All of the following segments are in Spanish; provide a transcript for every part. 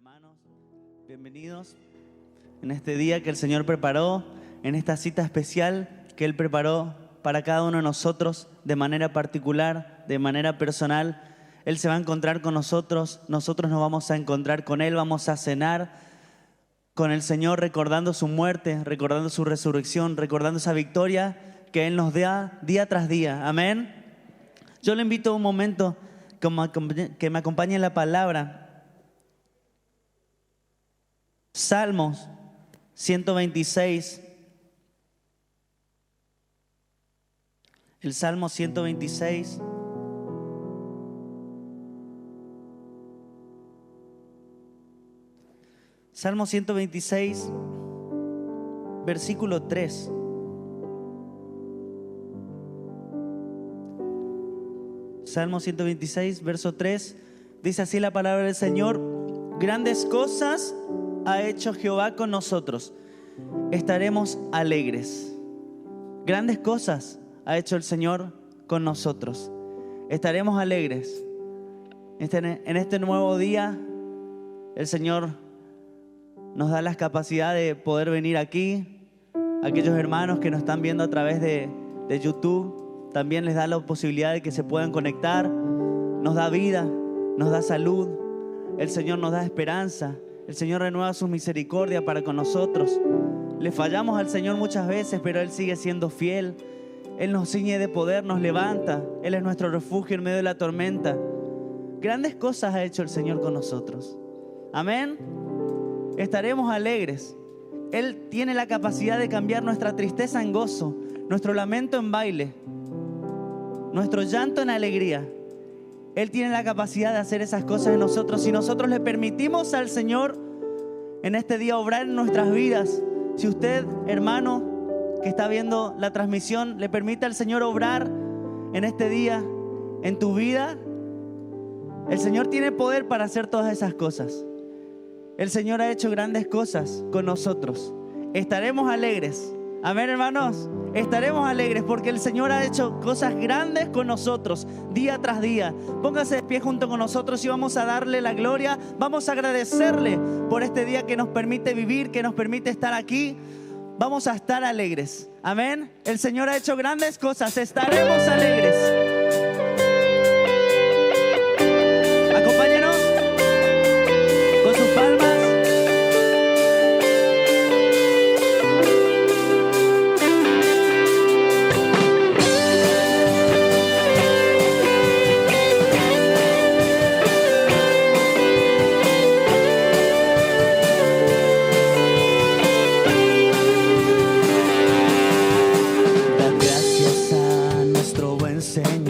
Hermanos, bienvenidos en este día que el Señor preparó, en esta cita especial que Él preparó para cada uno de nosotros de manera particular, de manera personal. Él se va a encontrar con nosotros, nosotros nos vamos a encontrar con Él, vamos a cenar con el Señor recordando su muerte, recordando su resurrección, recordando esa victoria que Él nos da día tras día. Amén. Yo le invito a un momento que me acompañe en la palabra. Salmos 126. El Salmo 126. Salmo 126, versículo 3. Salmo 126, verso 3. Dice así la palabra del Señor: grandes cosas ha hecho Jehová con nosotros, estaremos alegres. Grandes cosas ha hecho el Señor con nosotros, estaremos alegres. En este nuevo día, el Señor nos da la capacidad de poder venir aquí. Aquellos hermanos que nos están viendo a través de YouTube, también les da la posibilidad de que se puedan conectar. Nos da vida, nos da salud. El Señor nos da esperanza. El Señor renueva su misericordia para con nosotros. Le fallamos al Señor muchas veces, pero Él sigue siendo fiel. Él nos ciñe de poder, nos levanta. Él es nuestro refugio en medio de la tormenta. Grandes cosas ha hecho el Señor con nosotros. Amén. Estaremos alegres. Él tiene la capacidad de cambiar nuestra tristeza en gozo, nuestro lamento en baile, nuestro llanto en alegría. Él tiene la capacidad de hacer esas cosas en nosotros. Si nosotros le permitimos al Señor en este día obrar en nuestras vidas. Si usted, hermano, que está viendo la transmisión, le permite al Señor obrar en este día, en tu vida, el Señor tiene poder para hacer todas esas cosas. El Señor ha hecho grandes cosas con nosotros. Estaremos alegres. Amén, hermanos. Estaremos alegres porque el Señor ha hecho cosas grandes con nosotros día tras día. Póngase de pie junto con nosotros y vamos a darle la gloria. Vamos a agradecerle por este día que nos permite vivir, que nos permite estar aquí. Vamos a estar alegres. Amén. El Señor ha hecho grandes cosas. Estaremos alegres. Acompáñenos con sus palmas. Señor.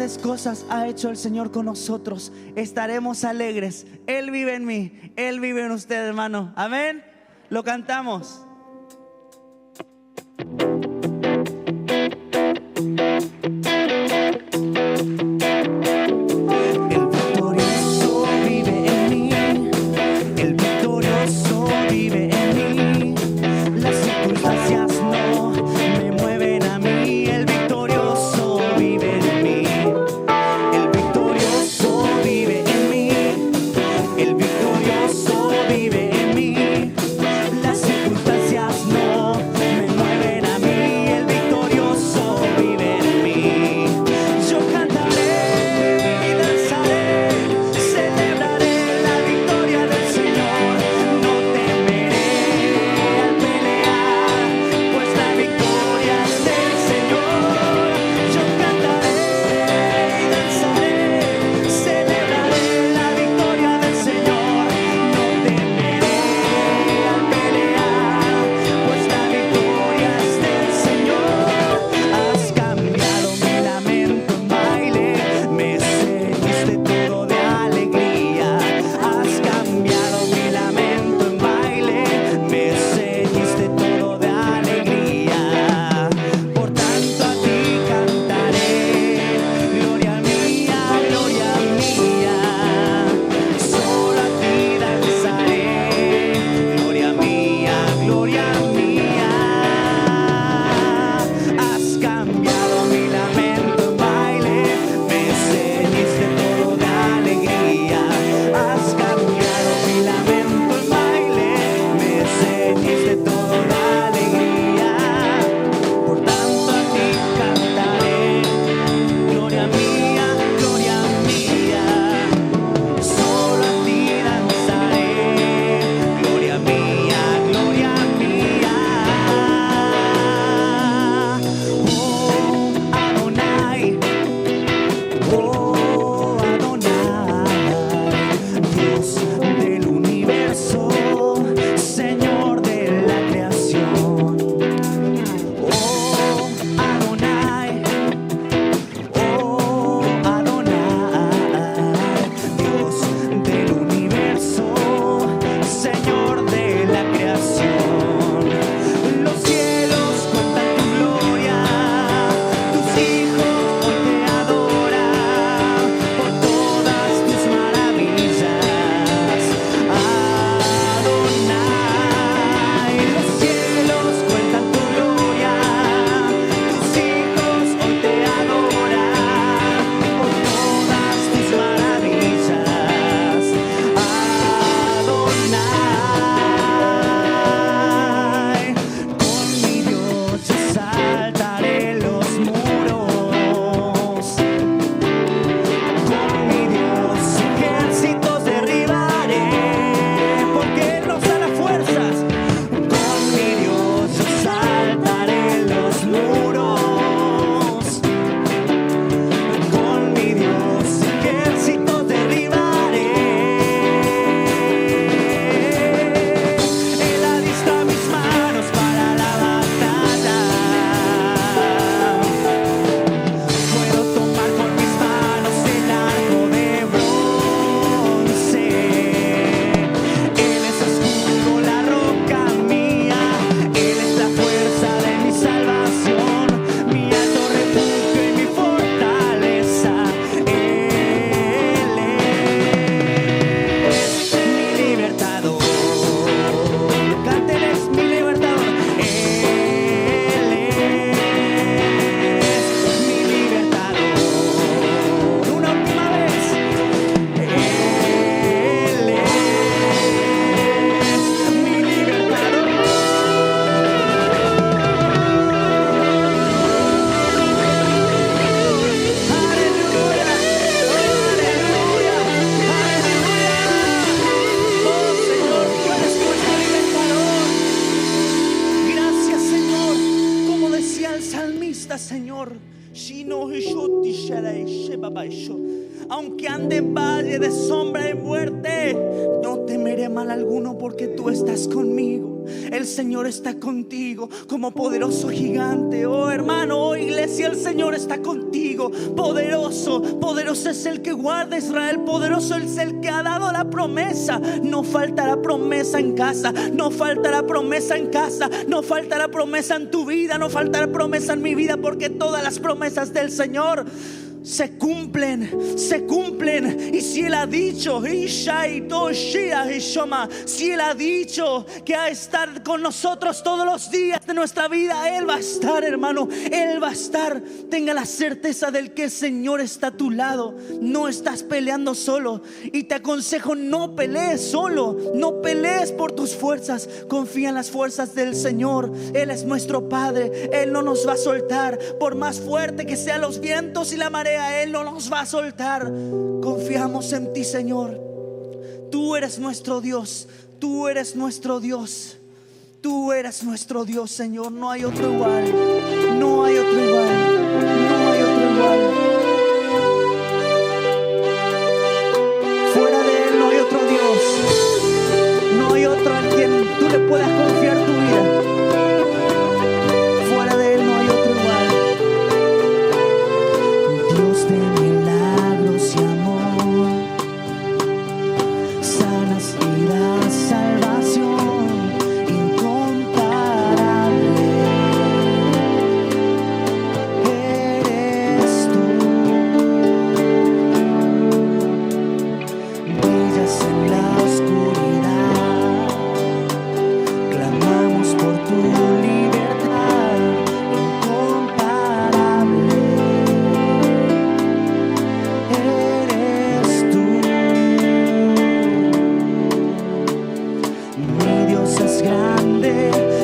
grandes cosas ha hecho el Señor con nosotros. Estaremos alegres. Él vive en mí, Él vive en usted, hermano. Amén. Lo cantamos. El victorioso vive en mí. El victorioso vive en mí. Las circunstancias no me mueven a mí. El victorioso vive en mí. El victorioso vive en mí. El victorioso vive en mí. Las circunstancias no me mueven a mí. El victorioso vive en mí. Yo cantaré y danzaré, celebraré la victoria del Señor. No temeré al pelear, pues la victoria es del Señor. Yo cantaré y danzaré, celebraré la victoria del Señor. No temeré al pelear, pues la victoria es del Señor. Has cambiado mi lamento en baile, me ceñiste todo de alegría. Has cambiado mi lamento en baile, me ceñiste todo de alegría. Por tanto a ti cantaré, gloria mía, gloria mía. Solo a ti danzaré, gloria mía, gloria mía. Has cambiado mi lamento en baile, me ceñiste todo de alegría. Has cambiado mi lamento en baile, me ceñiste todo de alegría. Por tanto a ti cantaré, gloria mía, gloria mía. Solo a ti danzaré, gloria mía, gloria mía. Oh Adonai, oh Adonai, Dios del universo, Señor de la creación. Oh Adonai, oh Adonai, Dios del universo, Señor de la creación. Los cielos cuentan tu gloria, tus hijos hoy te adoran por todas tus maravillas. Adonai, los cielos cuentan tu gloria, tus hijos hoy te adoran por todas tus maravillas. Adonai, con mi Dios yo saltaré los muros, con mi Dios ejércitos derribaré, porque Él nos da las fuerzas. Con mi Dios yo saltaré los muros, con mi Dios ejércitos derribaré. Él alista mis manos para la batalla. Puedo tomar con mis manos el arco de bronce. Él es escudo, la roca mía. Él es la fuerza de mi salvación, mi alto refugio y mi fortaleza. Él es mi libertador. Cánteles, mi libertador. Él es mi libertador. Una última vez. Él es mi libertador. Aleluya, aleluya, aleluya. Oh Señor, tú eres nuestro libertador. Gracias, Señor. Como decía el salmista, Señor, aunque ande en valle de sombra de muerte, no temeré mal alguno porque tú estás conmigo. El Señor está contigo como poderoso gigante. Oh hermano, oh iglesia, el Señor está contigo. Poderoso, poderoso es el que guarda a Israel. Poderoso es el que ha dado la promesa. No faltará promesa en casa, no faltará promesa en casa, no faltará promesa en tu vida, no faltará promesa en mi vida, porque todas las promesas del Señor se cumplen, se cumplen. Y si Él ha dicho, si Él ha dicho que va a estar con nosotros todos los días de nuestra vida, Él va a estar, hermano, Él va a estar. Tenga la certeza del que el Señor está a tu lado. No estás peleando solo, y te aconsejo, no pelees solo, no pelees por tus fuerzas. Confía en las fuerzas del Señor. Él es nuestro Padre, Él no nos va a soltar. Por más fuerte que sean los vientos y la marea, Él no nos va a soltar. Confiamos en ti, Señor. Tú eres nuestro Dios, tú eres nuestro Dios, tú eres nuestro Dios, Señor. No hay otro igual, no hay otro igual, no hay otro igual. Fuera de Él no hay otro Dios, no hay otro en quien tú le puedas confiar tu vida. Fuera de Él no hay otro igual. Dios de milagros y amor, sanas y la salvación incomparable. Eres tú, brillas en la oscuridad, clamamos por tu libertad incomparable. Eres tú, mi Dios es grande,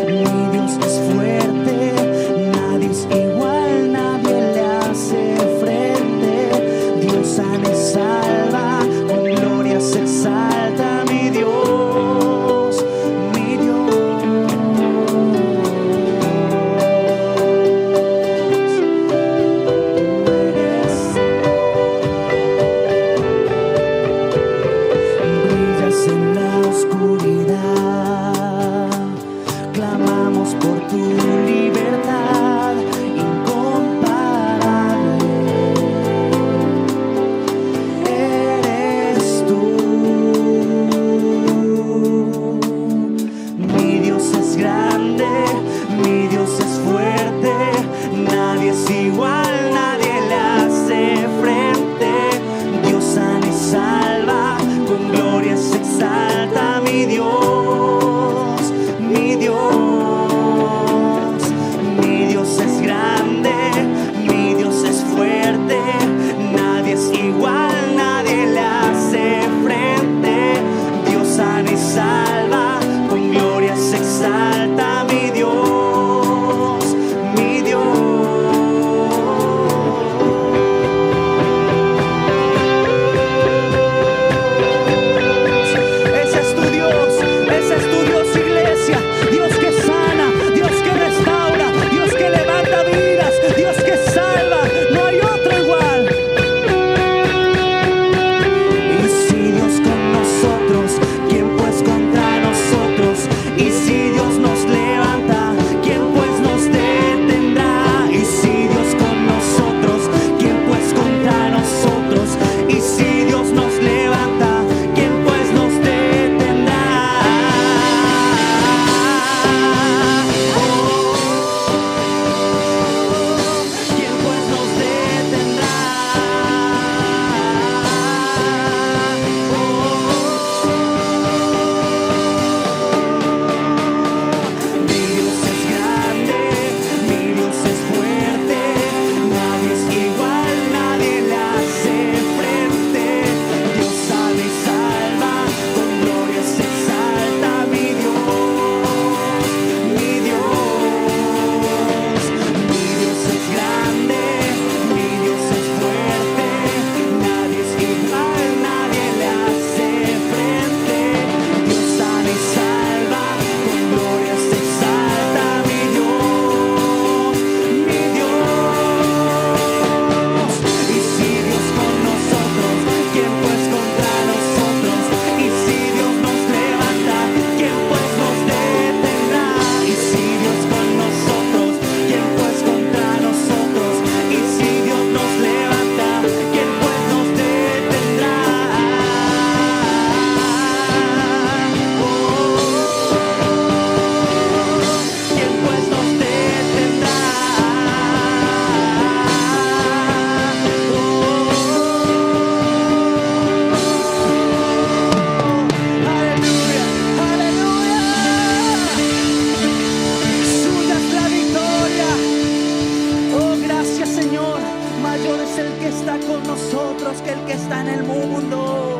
mi Dios es fuerte, nadie es igual, nadie le hace frente. Dios sana y salva, con gloria se exalta, mi Dios, mi Dios. Brillas en la oscuridad, clamamos por tu libertad incomparable. Eres tú, mi Dios es grande, mi Dios es fuerte, nadie es igual, nadie le hace frente. Dios sana y salva, con gloria se exalta, mi Dios, mi Dios. nosotros que el que está en el mundo.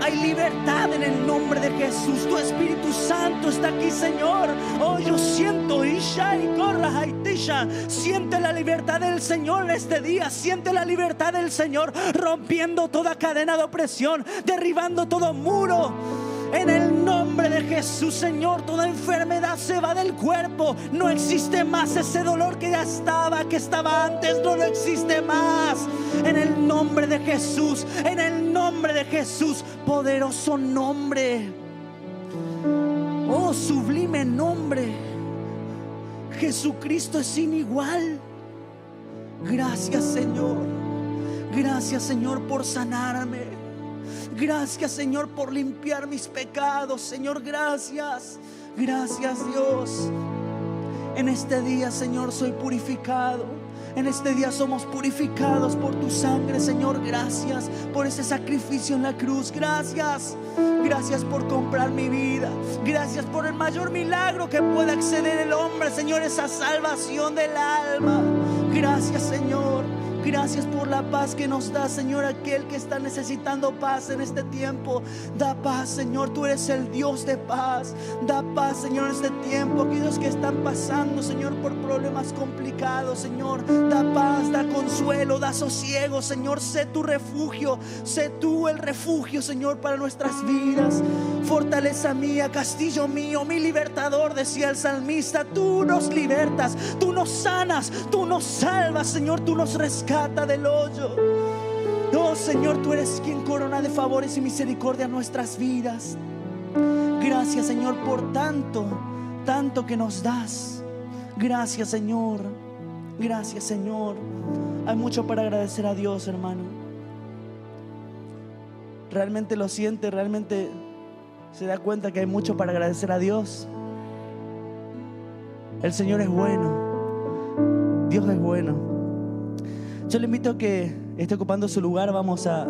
Hay libertad en el nombre de Jesús. Tu Espíritu Santo está aquí, Señor. Oh, yo siento Isha y Corra Haitisha. Siente la libertad del Señor en este día. Siente la libertad del Señor, rompiendo toda cadena de opresión, derribando todo muro. En el nombre de Jesús, Señor, toda enfermedad se va del cuerpo. No existe más ese dolor que estaba antes, no existe más. En el nombre de Jesús, en el nombre de Jesús, poderoso nombre. Oh, sublime nombre. Jesucristo es sin igual. Gracias, Señor. Gracias, Señor, por sanarme. Gracias, Señor, por limpiar mis pecados. Señor, gracias. Gracias, Dios. En este día, Señor, soy purificado. En este día somos purificados por tu sangre, Señor. Gracias por ese sacrificio en la cruz. Gracias. Gracias por comprar mi vida. Gracias por el mayor milagro que puede acceder el hombre, Señor, esa salvación del alma. Gracias, Señor. Gracias por la paz que nos da, Señor, aquel que está necesitando paz en este tiempo. Da paz, Señor, tú eres el Dios de paz. Da paz, Señor, en este tiempo. Aquellos que están pasando, Señor, por problemas complicados, Señor, da paz, da consuelo, da sosiego, Señor. Sé tu refugio, sé tú el refugio, Señor, para nuestras vidas. Fortaleza mía, castillo mío, mi libertador, decía el salmista. Tú nos libertas, tú nos sanas, tú nos salvas, Señor, tú nos rescatas del hoyo. Oh, Señor, tú eres quien corona de favores y misericordia nuestras vidas. Gracias, Señor, por tanto que nos das. Gracias, Señor. Gracias, Señor. Hay mucho para agradecer a Dios, hermano. Realmente lo siente, realmente se da cuenta que hay mucho para agradecer a Dios. El Señor es bueno. Dios es bueno. Yo le invito a que esté ocupando su lugar. Vamos a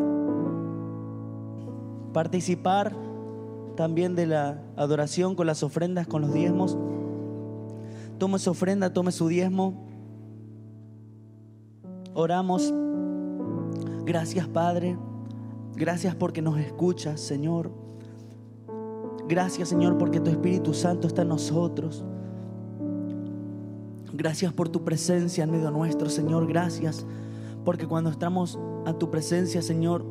participar también de la adoración con las ofrendas, con los diezmos. Tome su ofrenda, tome su diezmo. Oramos. Gracias, Padre. Gracias porque nos escuchas, Señor. Gracias, Señor, porque tu Espíritu Santo está en nosotros. Gracias por tu presencia en medio nuestro, Señor. Gracias porque cuando estamos a tu presencia, Señor,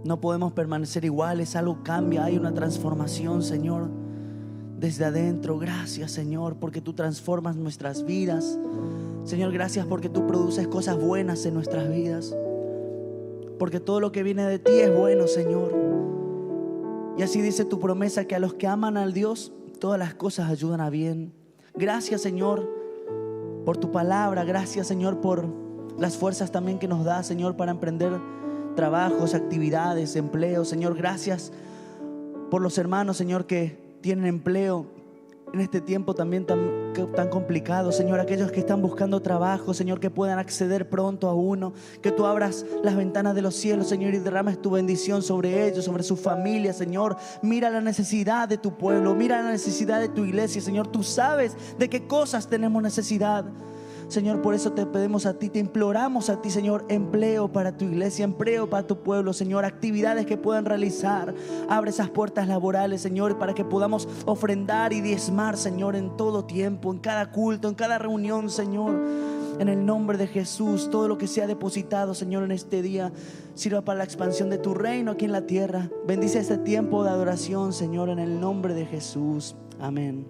no podemos permanecer iguales. Algo cambia, hay una transformación, Señor, desde adentro. Gracias, Señor, porque tú transformas nuestras vidas. Señor, gracias porque tú produces cosas buenas en nuestras vidas, porque todo lo que viene de ti es bueno, Señor. Y así dice tu promesa, que a los que aman al Dios, todas las cosas ayudan a bien. Gracias, Señor, por tu palabra. Gracias, Señor, por las fuerzas también que nos da, Señor, para emprender trabajos, actividades, empleos. Señor, gracias por los hermanos, Señor, que tienen empleo en este tiempo también tan complicado. Señor, aquellos que están buscando trabajo, Señor, que puedan acceder pronto a uno. Que tú abras las ventanas de los cielos, Señor, y derrames tu bendición sobre ellos, sobre su familia, Señor. Mira la necesidad de tu pueblo, mira la necesidad de tu iglesia, Señor. Tú sabes de qué cosas tenemos necesidad, Señor. Por eso te pedimos a ti, te imploramos a ti, Señor, empleo para tu iglesia, empleo para tu pueblo, Señor, actividades que puedan realizar. Abre esas puertas laborales, Señor, para que podamos ofrendar y diezmar, Señor, en todo tiempo, en cada culto, en cada reunión, Señor. En el nombre de Jesús, todo lo que sea depositado, Señor, en este día sirva para la expansión de tu reino aquí en la tierra. Bendice este tiempo de adoración, Señor, en el nombre de Jesús. Amén.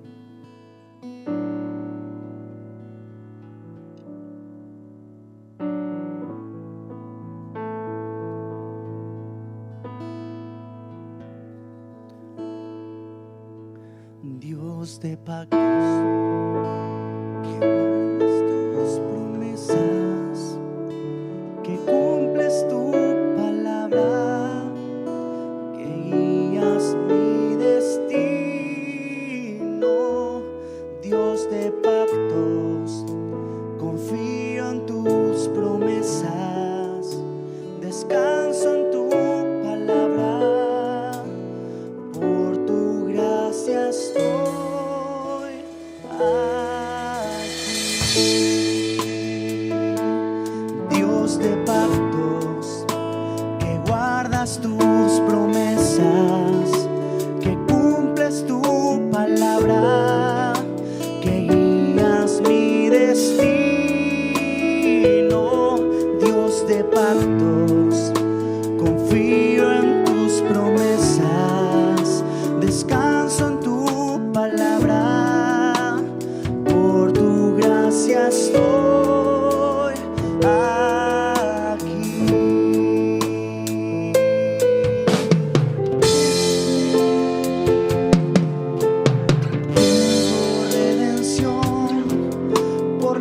Dios de pactos, que guardas tus promesas, que cumples tu palabra, que guías mi destino. Dios de pactos, confío en tus promesas, descanso en tu palabra, por tu gracia estoy aquí. Dios de pactos,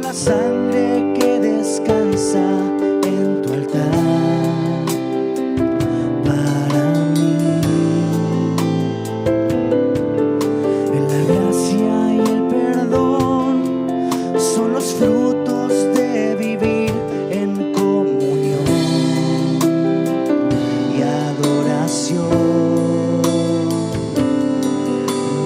la sangre que descansa en tu altar para mí. En la gracia y el perdón son los frutos de vivir en comunión y adoración.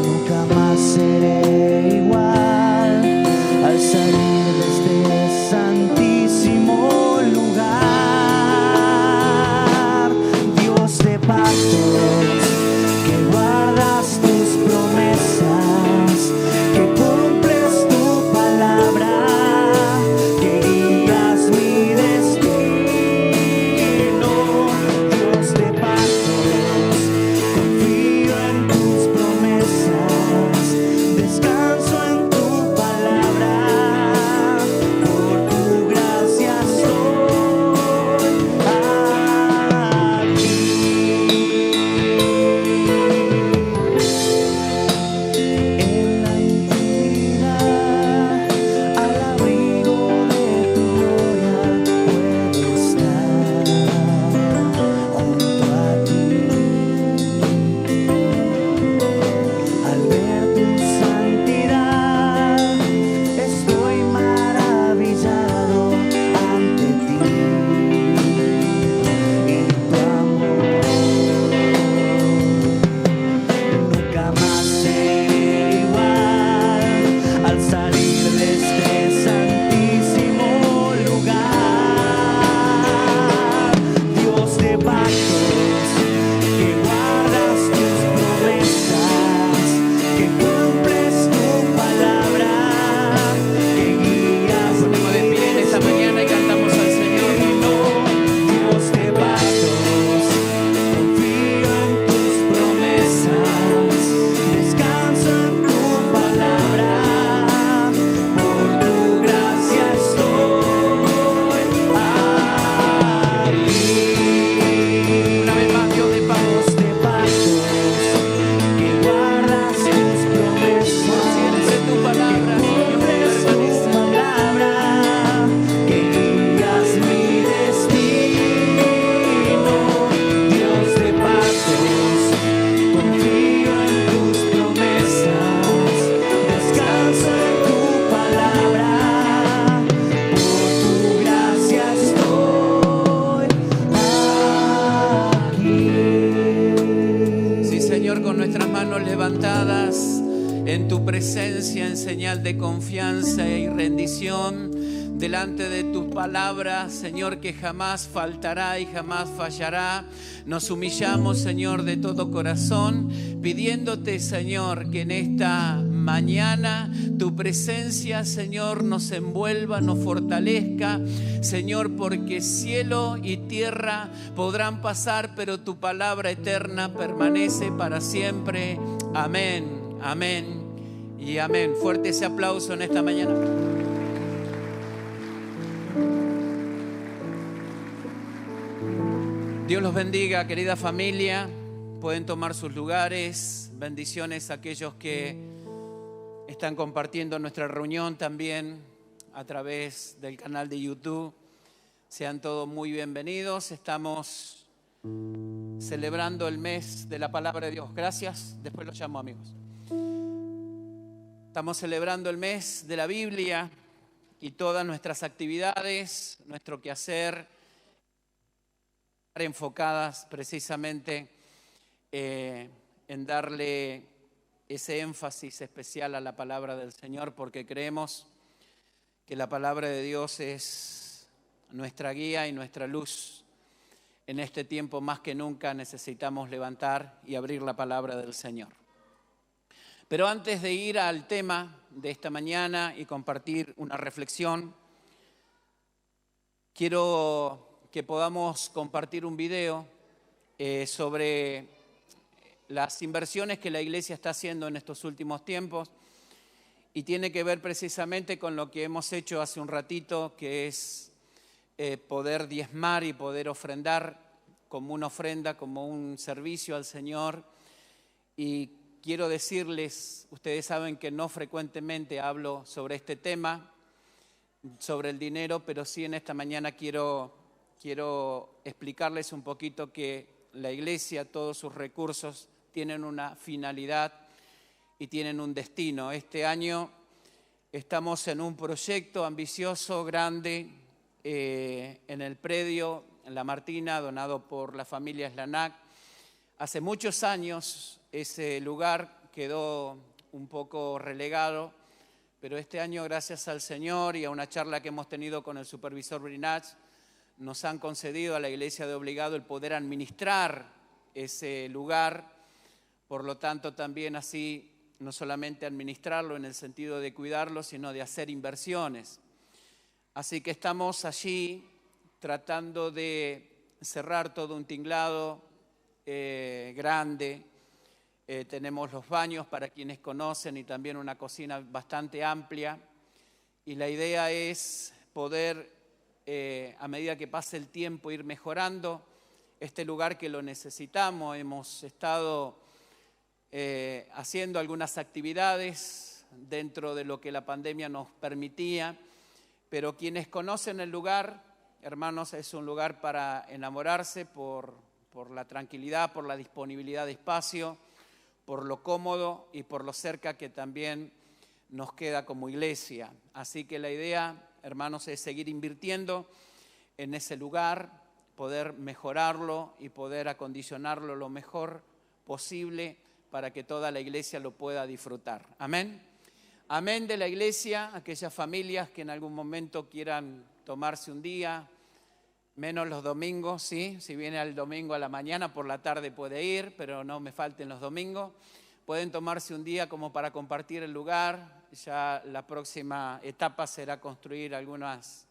Nunca más seré igual al salir de este santísimo lugar. Dios de pactos, que guardas tus promesas, que cumples tu palabra, que guías mi destino. Dios de pactos, confío en tus promesas, descanso en tu palabra, por tu gracia estoy aquí. En la intimidad, al abrigo de tu gloria, puedo estar junto a ti. Al ver tu santidad, estoy maravillado ante ti y tu amor. Nunca más seré igual al salir de este santísimo lugar. Dios de pactos, que guardas tus promesas, que cumples tu palabra, que guías mi Ponemos de pie en esta mañana y cantamos al Señor. Dios de pactos, confío en tus promesas, descanso en tu palabra, por tu gracia estoy aquí. Una vez más, Dios de pactos. Dios de pactos, que guardas tus promesas, En tu palabra, Señor, cumples tu permanece. palabra, que guías mi destino. Dios de pactos, confío en tus promesas, descanso en tu palabra, por tu gracia estoy aquí. Sí, Señor, con nuestras manos levantadas en tu presencia, en señal de confianza y rendición, delante de tu palabra, Señor, que jamás faltará y jamás fallará. Nos humillamos, Señor, de todo corazón, pidiéndote, Señor, que en esta mañana tu presencia, Señor, nos envuelva, nos fortalezca, Señor, porque cielo y tierra podrán pasar, pero tu palabra eterna permanece para siempre. Amén, amén y amén. Fuerte ese aplauso en esta mañana. Dios los bendiga, querida familia. Pueden tomar sus lugares. Bendiciones a aquellos que están compartiendo nuestra reunión también a través del canal de YouTube. Sean todos muy bienvenidos. Estamos celebrando el mes de la palabra de Dios. Gracias. Después los llamo, amigos. Estamos celebrando el mes de la Biblia y todas nuestras actividades, nuestro quehacer, enfocadas precisamente en darle ese énfasis especial a la palabra del Señor, porque creemos que la palabra de Dios es nuestra guía y nuestra luz. En este tiempo más que nunca necesitamos levantar y abrir la palabra del Señor. Pero antes de ir al tema de esta mañana y compartir una reflexión, quiero que podamos compartir un video sobre las inversiones que la iglesia está haciendo en estos últimos tiempos, y tiene que ver precisamente con lo que hemos hecho hace un ratito, que es poder diezmar y poder ofrendar como una ofrenda, como un servicio al Señor. Y quiero decirles, ustedes saben que no frecuentemente hablo sobre este tema, sobre el dinero, pero sí en esta mañana quiero explicarles un poquito que la iglesia, todos sus recursos tienen una finalidad y tienen un destino. Este año estamos en un proyecto ambicioso, grande, en el predio, en La Martina, donado por la familia Slanac. Hace muchos años ese lugar quedó un poco relegado, pero este año, gracias al Señor y a una charla que hemos tenido con el supervisor Brinach, nos han concedido a la Iglesia de Obligado el poder administrar ese lugar. Por lo tanto, también así, no solamente administrarlo en el sentido de cuidarlo, sino de hacer inversiones. Así que estamos allí tratando de cerrar todo un tinglado grande. Tenemos los baños para quienes conocen y también una cocina bastante amplia. Y la idea es poder, a medida que pase el tiempo, ir mejorando este lugar que lo necesitamos. Hemos estado haciendo algunas actividades dentro de lo que la pandemia nos permitía, pero quienes conocen el lugar, hermanos, es un lugar para enamorarse por la tranquilidad, por la disponibilidad de espacio, por lo cómodo y por lo cerca que también nos queda como iglesia. Así que la idea, hermanos, es seguir invirtiendo en ese lugar, poder mejorarlo y poder acondicionarlo lo mejor posible para que toda la iglesia lo pueda disfrutar. Amén. Amén de la iglesia, aquellas familias que en algún momento quieran tomarse un día, menos los domingos, ¿sí? Si viene el domingo a la mañana, por la tarde puede ir, pero no me falten los domingos. Pueden tomarse un día como para compartir el lugar. Ya la próxima etapa será construir algunas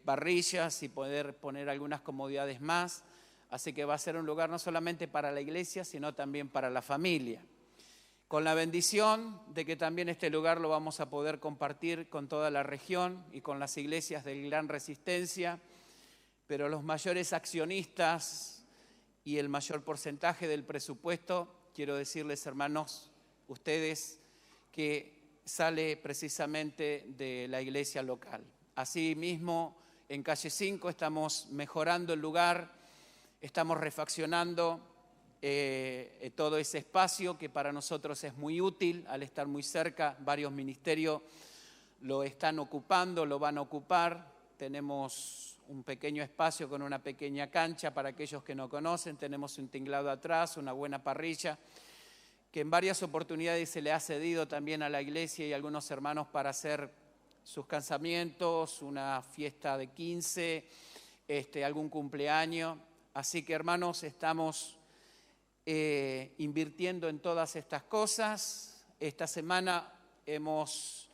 parrillas y poder poner algunas comodidades más. Así que va a ser un lugar no solamente para la iglesia, sino también para la familia. Con la bendición de que también este lugar lo vamos a poder compartir con toda la región y con las iglesias de Gran Resistencia, pero los mayores accionistas y el mayor porcentaje del presupuesto, quiero decirles, hermanos, ustedes, que sale precisamente de la iglesia local. Asimismo, en Calle 5 estamos mejorando el lugar, estamos refaccionando todo ese espacio que para nosotros es muy útil al estar muy cerca. Varios ministerios lo están ocupando, lo van a ocupar. Tenemos un pequeño espacio con una pequeña cancha para aquellos que no conocen. Tenemos un tinglado atrás, una buena parrilla, que en varias oportunidades se le ha cedido también a la iglesia y a algunos hermanos para hacer sus casamientos, una fiesta de 15, algún cumpleaños. Así que, hermanos, estamos invirtiendo en todas estas cosas. Esta semana hemos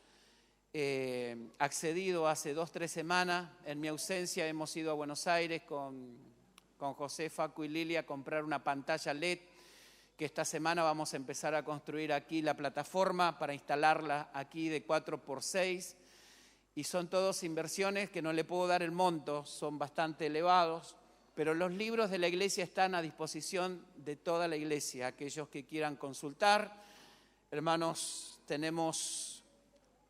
accedido, hace 2 o 3 semanas, en mi ausencia, hemos ido a Buenos Aires con José, Facu y Lilia a comprar una pantalla LED, que esta semana vamos a empezar a construir aquí la plataforma para instalarla aquí de 4x6. Y son todas inversiones que no le puedo dar el monto, son bastante elevados, pero los libros de la iglesia están a disposición de toda la iglesia. Aquellos que quieran consultar, hermanos, tenemos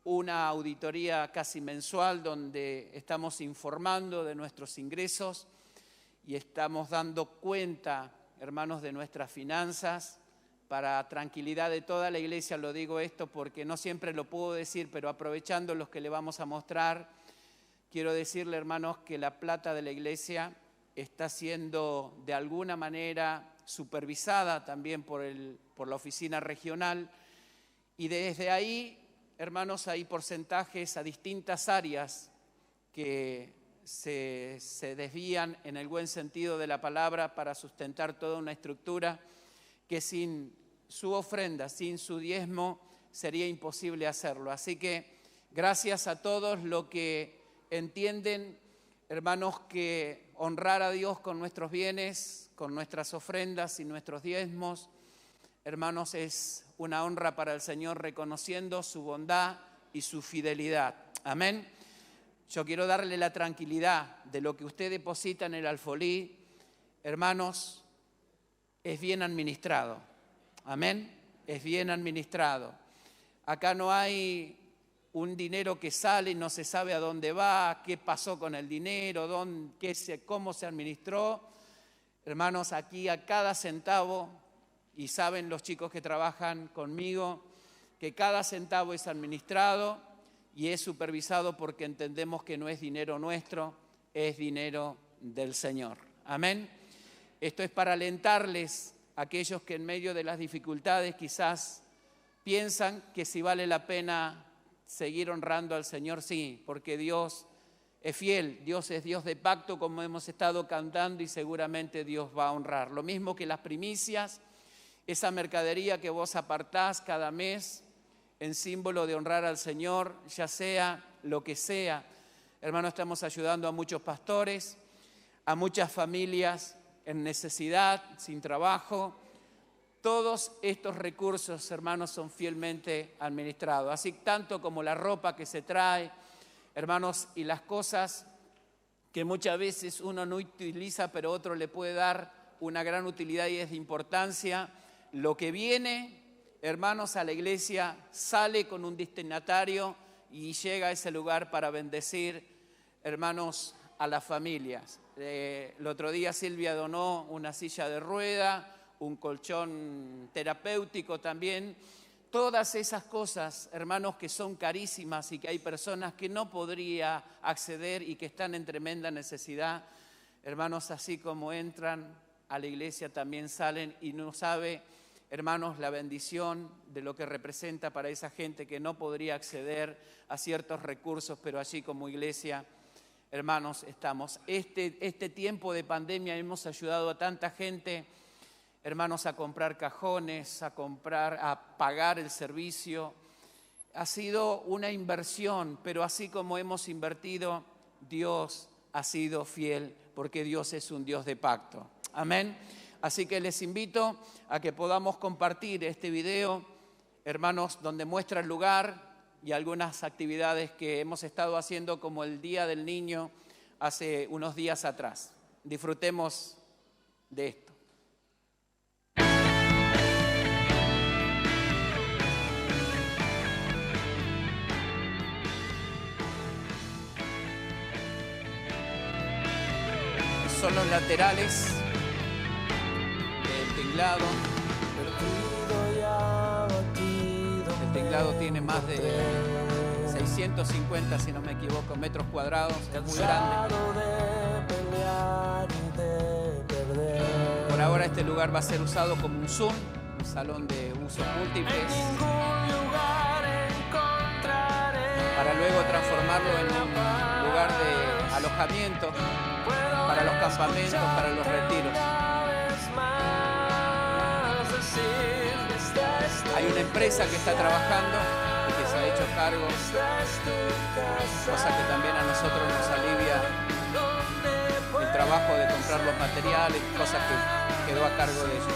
una auditoría casi mensual donde estamos informando de nuestros ingresos y estamos dando cuenta, hermanos, de nuestras finanzas. Para tranquilidad de toda la iglesia lo digo esto porque no siempre lo puedo decir, pero aprovechando los que le vamos a mostrar, quiero decirle, hermanos, que la plata de la iglesia está siendo de alguna manera supervisada también por la oficina regional, y desde ahí, hermanos, hay porcentajes a distintas áreas que se desvían en el buen sentido de la palabra para sustentar toda una estructura que sin su ofrenda, sin su diezmo, sería imposible hacerlo. Así que gracias a todos los que entienden, hermanos, que honrar a Dios con nuestros bienes, con nuestras ofrendas y nuestros diezmos, hermanos, es una honra para el Señor, reconociendo su bondad y su fidelidad. Amén. Yo quiero darle la tranquilidad de lo que usted deposita en el alfolí, hermanos, es bien administrado. Amén. Es bien administrado. Acá no hay un dinero que sale y no se sabe a dónde va, qué pasó con el dinero, cómo se administró. Hermanos, aquí a cada centavo, y saben los chicos que trabajan conmigo, que cada centavo es administrado y es supervisado porque entendemos que no es dinero nuestro, es dinero del Señor. Amén. Esto es para alentarles a aquellos que en medio de las dificultades quizás piensan que si vale la pena seguir honrando al Señor, sí, porque Dios es fiel, Dios es Dios de pacto, como hemos estado cantando, y seguramente Dios va a honrar. Lo mismo que las primicias, esa mercadería que vos apartás cada mes en símbolo de honrar al Señor, ya sea lo que sea. Hermanos, estamos ayudando a muchos pastores, a muchas familias en necesidad, sin trabajo. Todos estos recursos, hermanos, son fielmente administrados, así tanto como la ropa que se trae, hermanos, y las cosas que muchas veces uno no utiliza, pero otro le puede dar una gran utilidad y es de importancia. Lo que viene, hermanos, a la iglesia sale con un destinatario y llega a ese lugar para bendecir, hermanos, a las familias. El otro día Silvia donó una silla de rueda, un colchón terapéutico también. Todas esas cosas, hermanos, que son carísimas y que hay personas que no podrían acceder y que están en tremenda necesidad. Hermanos, así como entran a la iglesia, también salen y no sabe, hermanos, la bendición de lo que representa para esa gente que no podría acceder a ciertos recursos, pero allí como iglesia, hermanos, estamos. Este tiempo de pandemia hemos ayudado a tanta gente, hermanos, a comprar cajones, a pagar el servicio. Ha sido una inversión, pero así como hemos invertido, Dios ha sido fiel, porque Dios es un Dios de pacto. Amén. Así que les invito a que podamos compartir este video, hermanos, donde muestra el lugar y algunas actividades que hemos estado haciendo, como el Día del Niño hace unos días atrás. Disfrutemos de esto. Son los laterales del tinglado. El tinglado tiene más de 650, si no me equivoco, metros cuadrados. Es muy grande. Por ahora este lugar va a ser usado como un Zoom, un salón de usos múltiples, para luego transformarlo en un lugar de alojamiento para los campamentos, para los retiros. Hay una empresa que está trabajando y que se ha hecho cargo, cosa que también a nosotros nos alivia el trabajo de comprar los materiales, cosas que quedó a cargo de ellos.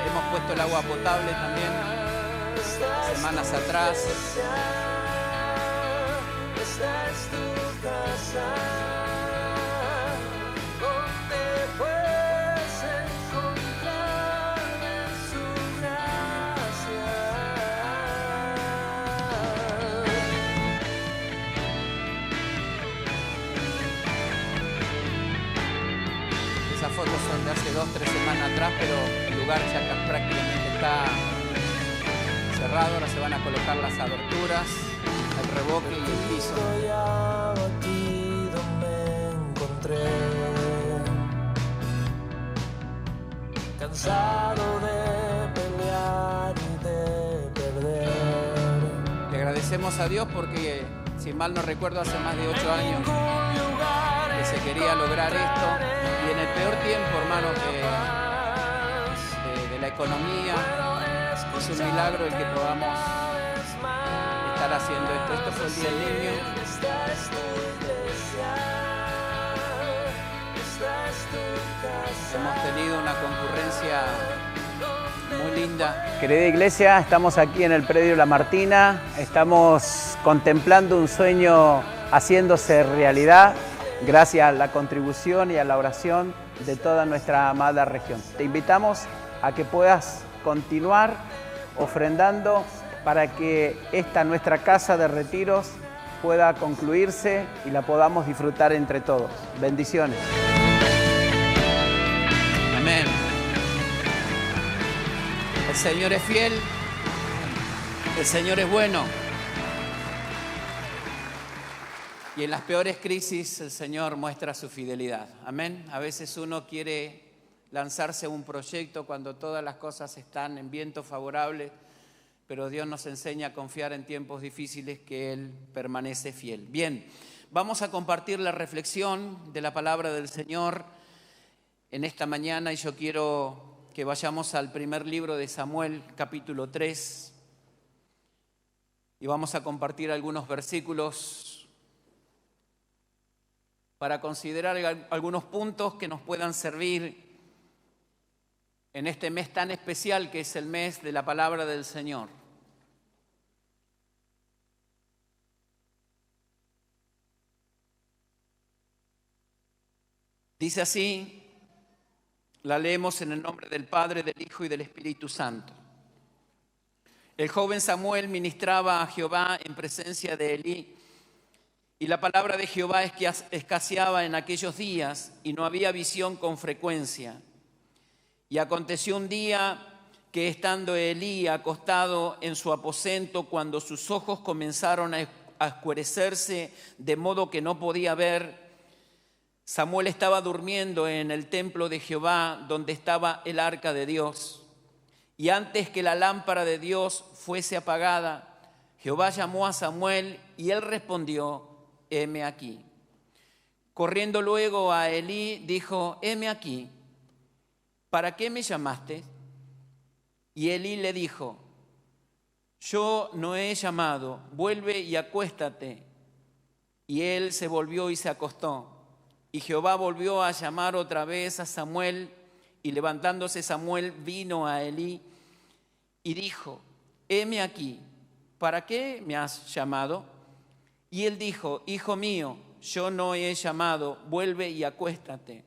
Hemos puesto el agua potable también semanas atrás. Esta es tu casa. Esas fotos son de hace 2 o 3 semanas atrás, pero el lugar ya prácticamente está cerrado. Ahora se van a colocar las aberturas, el revoque y el piso. Me encontré cansado de pelear y de perder. Le agradecemos a Dios porque, si mal no recuerdo, hace más de 8 años que se quería lograr esto, y en el peor tiempo, hermanos, de la economía, es un milagro el que podamos estar haciendo esto. Esto fue el Día del Niño. Hemos tenido una concurrencia muy linda. Querida iglesia, estamos aquí en el predio La Martina, estamos contemplando un sueño haciéndose realidad gracias a la contribución y a la oración de toda nuestra amada región. Te invitamos a que puedas continuar ofrendando para que esta nuestra casa de retiros pueda concluirse y la podamos disfrutar entre todos. Bendiciones. Amén. El Señor es fiel, el Señor es bueno. Y en las peores crisis el Señor muestra su fidelidad. Amén. A veces uno quiere lanzarse a un proyecto cuando todas las cosas están en viento favorable, pero Dios nos enseña a confiar en tiempos difíciles que Él permanece fiel. Bien, vamos a compartir la reflexión de la palabra del Señor en esta mañana y yo quiero que vayamos al primer libro de Samuel, capítulo 3, y vamos a compartir algunos versículos para considerar algunos puntos que nos puedan servir en este mes tan especial que es el mes de la palabra del Señor. Dice así, la leemos en el nombre del Padre, del Hijo y del Espíritu Santo. El joven Samuel ministraba a Jehová en presencia de Elí, y la palabra de Jehová escaseaba en aquellos días, y no había visión con frecuencia. Y aconteció un día que estando Elí acostado en su aposento, cuando sus ojos comenzaron a oscurecerse de modo que no podía ver, Samuel estaba durmiendo en el templo de Jehová, donde estaba el arca de Dios. Y antes que la lámpara de Dios fuese apagada, Jehová llamó a Samuel y él respondió, heme aquí. Corriendo luego a Elí, dijo, heme aquí. ¿Para qué me llamaste? Y Elí le dijo, yo no he llamado, vuelve y acuéstate. Y él se volvió y se acostó. Y Jehová volvió a llamar otra vez a Samuel, y levantándose Samuel vino a Elí y dijo, heme aquí, ¿para qué me has llamado? Y él dijo, hijo mío, yo no he llamado, vuelve y acuéstate.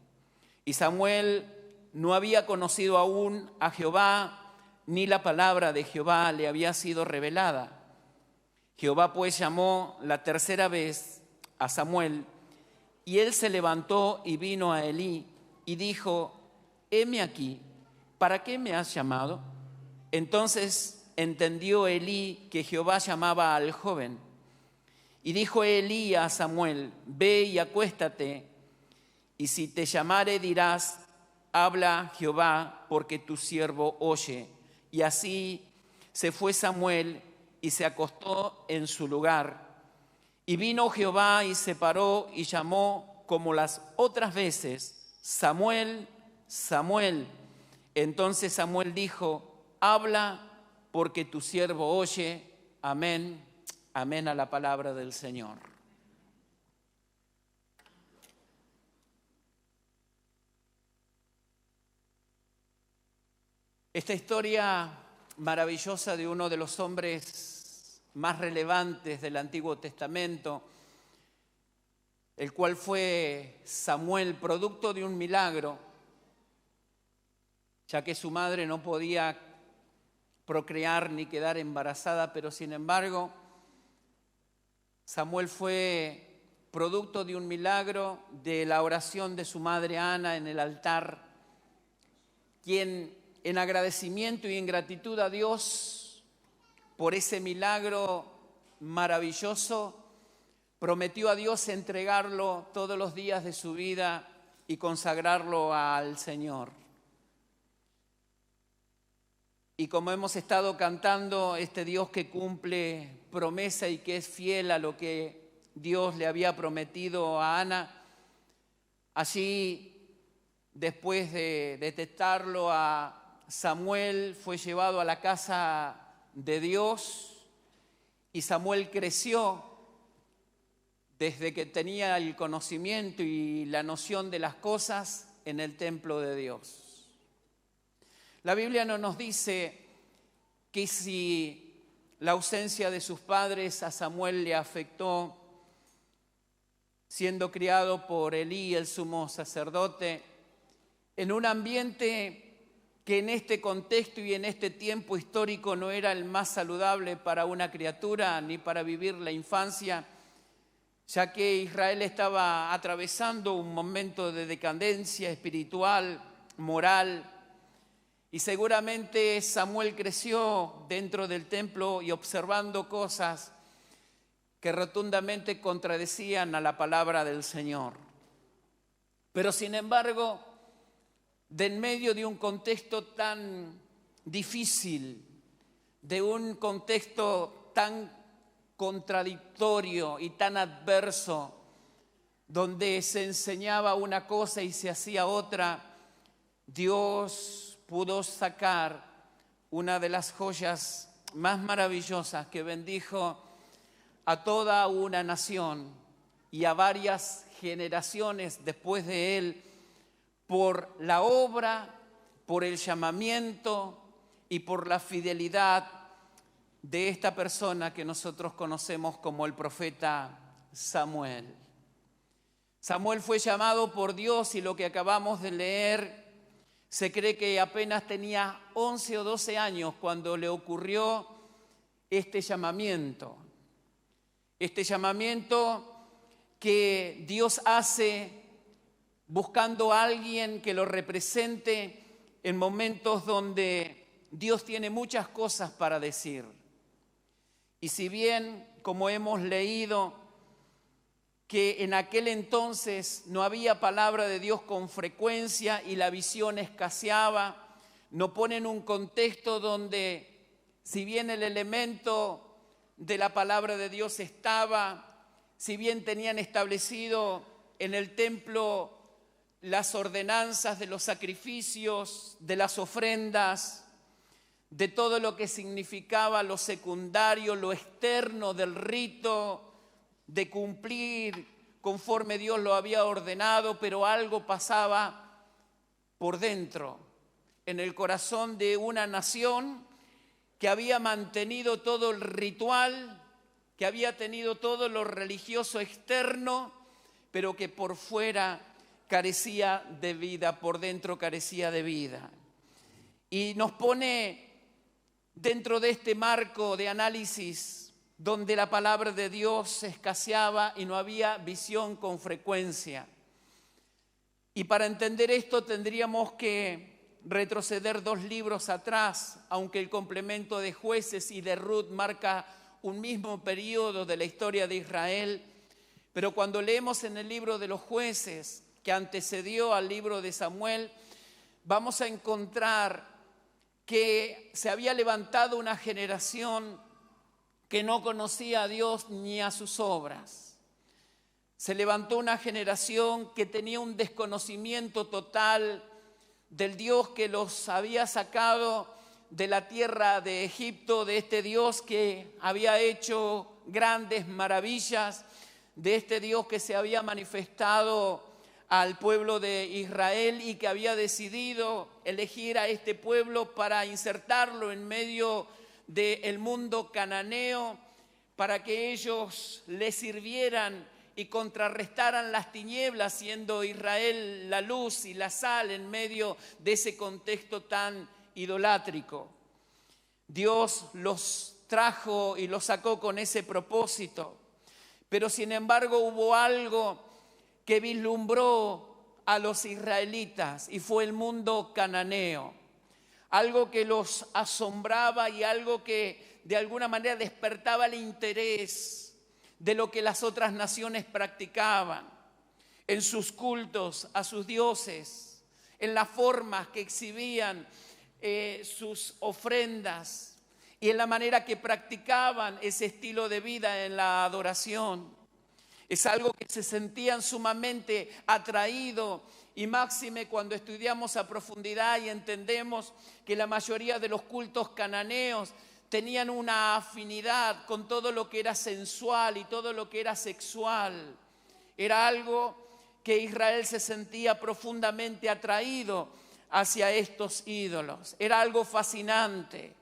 Y Samuel no había conocido aún a Jehová, ni la palabra de Jehová le había sido revelada. Jehová pues llamó la tercera vez a Samuel, y él se levantó y vino a Elí y dijo, heme aquí, ¿para qué me has llamado? Entonces entendió Elí que Jehová llamaba al joven. Y dijo Elí a Samuel, ve y acuéstate, y si te llamare dirás, habla Jehová, porque tu siervo oye. Y así se fue Samuel y se acostó en su lugar. Y vino Jehová y se paró y llamó como las otras veces, Samuel, Samuel. Entonces Samuel dijo, habla porque tu siervo oye. Amén, amén a la palabra del Señor. Esta historia maravillosa de uno de los hombres más relevantes del Antiguo Testamento, el cual fue Samuel, producto de un milagro, ya que su madre no podía procrear ni quedar embarazada, pero sin embargo, Samuel fue producto de un milagro de la oración de su madre Ana en el altar, quien en agradecimiento y en gratitud a Dios por ese milagro maravilloso, prometió a Dios entregarlo todos los días de su vida y consagrarlo al Señor. Y como hemos estado cantando, este Dios que cumple promesa y que es fiel a lo que Dios le había prometido a Ana, allí, después de detestarlo a Samuel, fue llevado a la casa de Dios y Samuel creció desde que tenía el conocimiento y la noción de las cosas en el templo de Dios. La Biblia no nos dice que si la ausencia de sus padres a Samuel le afectó, siendo criado por Elí, el sumo sacerdote, en un ambiente que en este contexto y en este tiempo histórico no era el más saludable para una criatura ni para vivir la infancia, ya que Israel estaba atravesando un momento de decadencia espiritual, moral, y seguramente Samuel creció dentro del templo y observando cosas que rotundamente contradecían a la palabra del Señor. Pero sin embargo, de en medio de un contexto tan difícil, de un contexto tan contradictorio y tan adverso, donde se enseñaba una cosa y se hacía otra, Dios pudo sacar una de las joyas más maravillosas que bendijo a toda una nación y a varias generaciones después de él por la obra, por el llamamiento y por la fidelidad de esta persona que nosotros conocemos como el profeta Samuel. Samuel fue llamado por Dios y lo que acabamos de leer, se cree que apenas tenía 11 o 12 años cuando le ocurrió este llamamiento. Este llamamiento que Dios hace buscando a alguien que lo represente en momentos donde Dios tiene muchas cosas para decir. Y si bien, como hemos leído, que en aquel entonces no había palabra de Dios con frecuencia y la visión escaseaba, nos pone en un contexto donde, si bien el elemento de la palabra de Dios estaba, si bien tenían establecido en el templo las ordenanzas de los sacrificios, de las ofrendas, de todo lo que significaba lo secundario, lo externo del rito, de cumplir conforme Dios lo había ordenado, pero algo pasaba por dentro, en el corazón de una nación que había mantenido todo el ritual, que había tenido todo lo religioso externo, pero que por fuera carecía de vida, por dentro carecía de vida. Y nos pone dentro de este marco de análisis donde la palabra de Dios escaseaba y no había visión con frecuencia. Y para entender esto tendríamos que retroceder 2 libros atrás, aunque el complemento de Jueces y de Ruth marca un mismo periodo de la historia de Israel. Pero cuando leemos en el libro de los Jueces, que antecedió al libro de Samuel, vamos a encontrar que se había levantado una generación que no conocía a Dios ni a sus obras. Se levantó una generación que tenía un desconocimiento total del Dios que los había sacado de la tierra de Egipto, de este Dios que había hecho grandes maravillas, de este Dios que se había manifestado al pueblo de Israel y que había decidido elegir a este pueblo para insertarlo en medio del mundo cananeo, para que ellos le sirvieran y contrarrestaran las tinieblas, siendo Israel la luz y la sal en medio de ese contexto tan idolátrico. Dios los trajo y los sacó con ese propósito, pero sin embargo hubo algo que vislumbró a los israelitas y fue el mundo cananeo. Algo que los asombraba y algo que de alguna manera despertaba el interés de lo que las otras naciones practicaban en sus cultos a sus dioses, en las formas que exhibían sus ofrendas y en la manera que practicaban ese estilo de vida en la adoración. Es algo que se sentían sumamente atraídos y máxime cuando estudiamos a profundidad y entendemos que la mayoría de los cultos cananeos tenían una afinidad con todo lo que era sensual y todo lo que era sexual. Era algo que Israel se sentía profundamente atraído hacia estos ídolos. Era algo fascinante.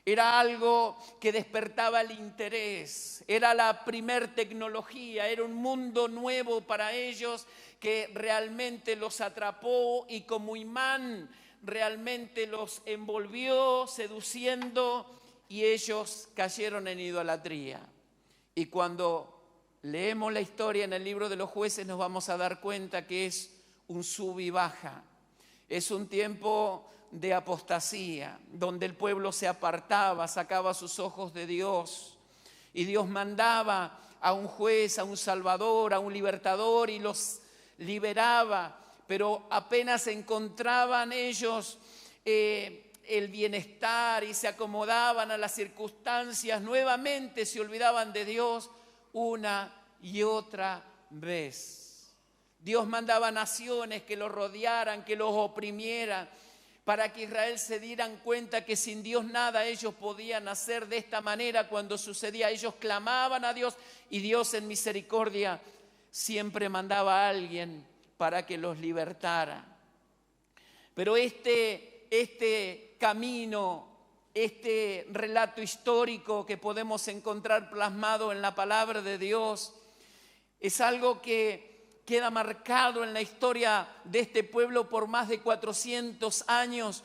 Era algo que despertaba el interés, era la primer tecnología, era un mundo nuevo para ellos que realmente los atrapó y como imán realmente los envolvió seduciendo y ellos cayeron en idolatría. Y cuando leemos la historia en el libro de los Jueces, nos vamos a dar cuenta que es un sub y baja. Es un tiempo de apostasía, donde el pueblo se apartaba, sacaba sus ojos de Dios. Y Dios mandaba a un juez, a un salvador, a un libertador y los liberaba. Pero apenas encontraban ellos el bienestar y se acomodaban a las circunstancias, nuevamente se olvidaban de Dios una y otra vez. Dios mandaba naciones que los rodearan, que los oprimieran, para que Israel se dieran cuenta que sin Dios nada ellos podían hacer. De esta manera, cuando sucedía, ellos clamaban a Dios y Dios en misericordia siempre mandaba a alguien para que los libertara. Pero este camino, este relato histórico que podemos encontrar plasmado en la palabra de Dios, es algo que queda marcado en la historia de este pueblo por más de 400 años,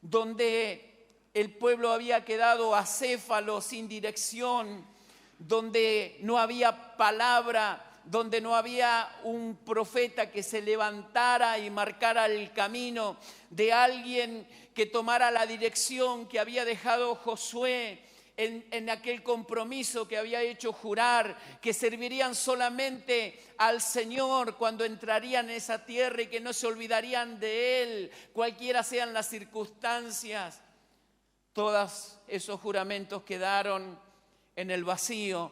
donde el pueblo había quedado acéfalo, sin dirección, donde no había palabra, donde no había un profeta que se levantara y marcara el camino, de alguien que tomara la dirección que había dejado Josué en aquel compromiso que había hecho jurar, que servirían solamente al Señor cuando entrarían en esa tierra y que no se olvidarían de Él, cualquiera sean las circunstancias. Todos esos juramentos quedaron en el vacío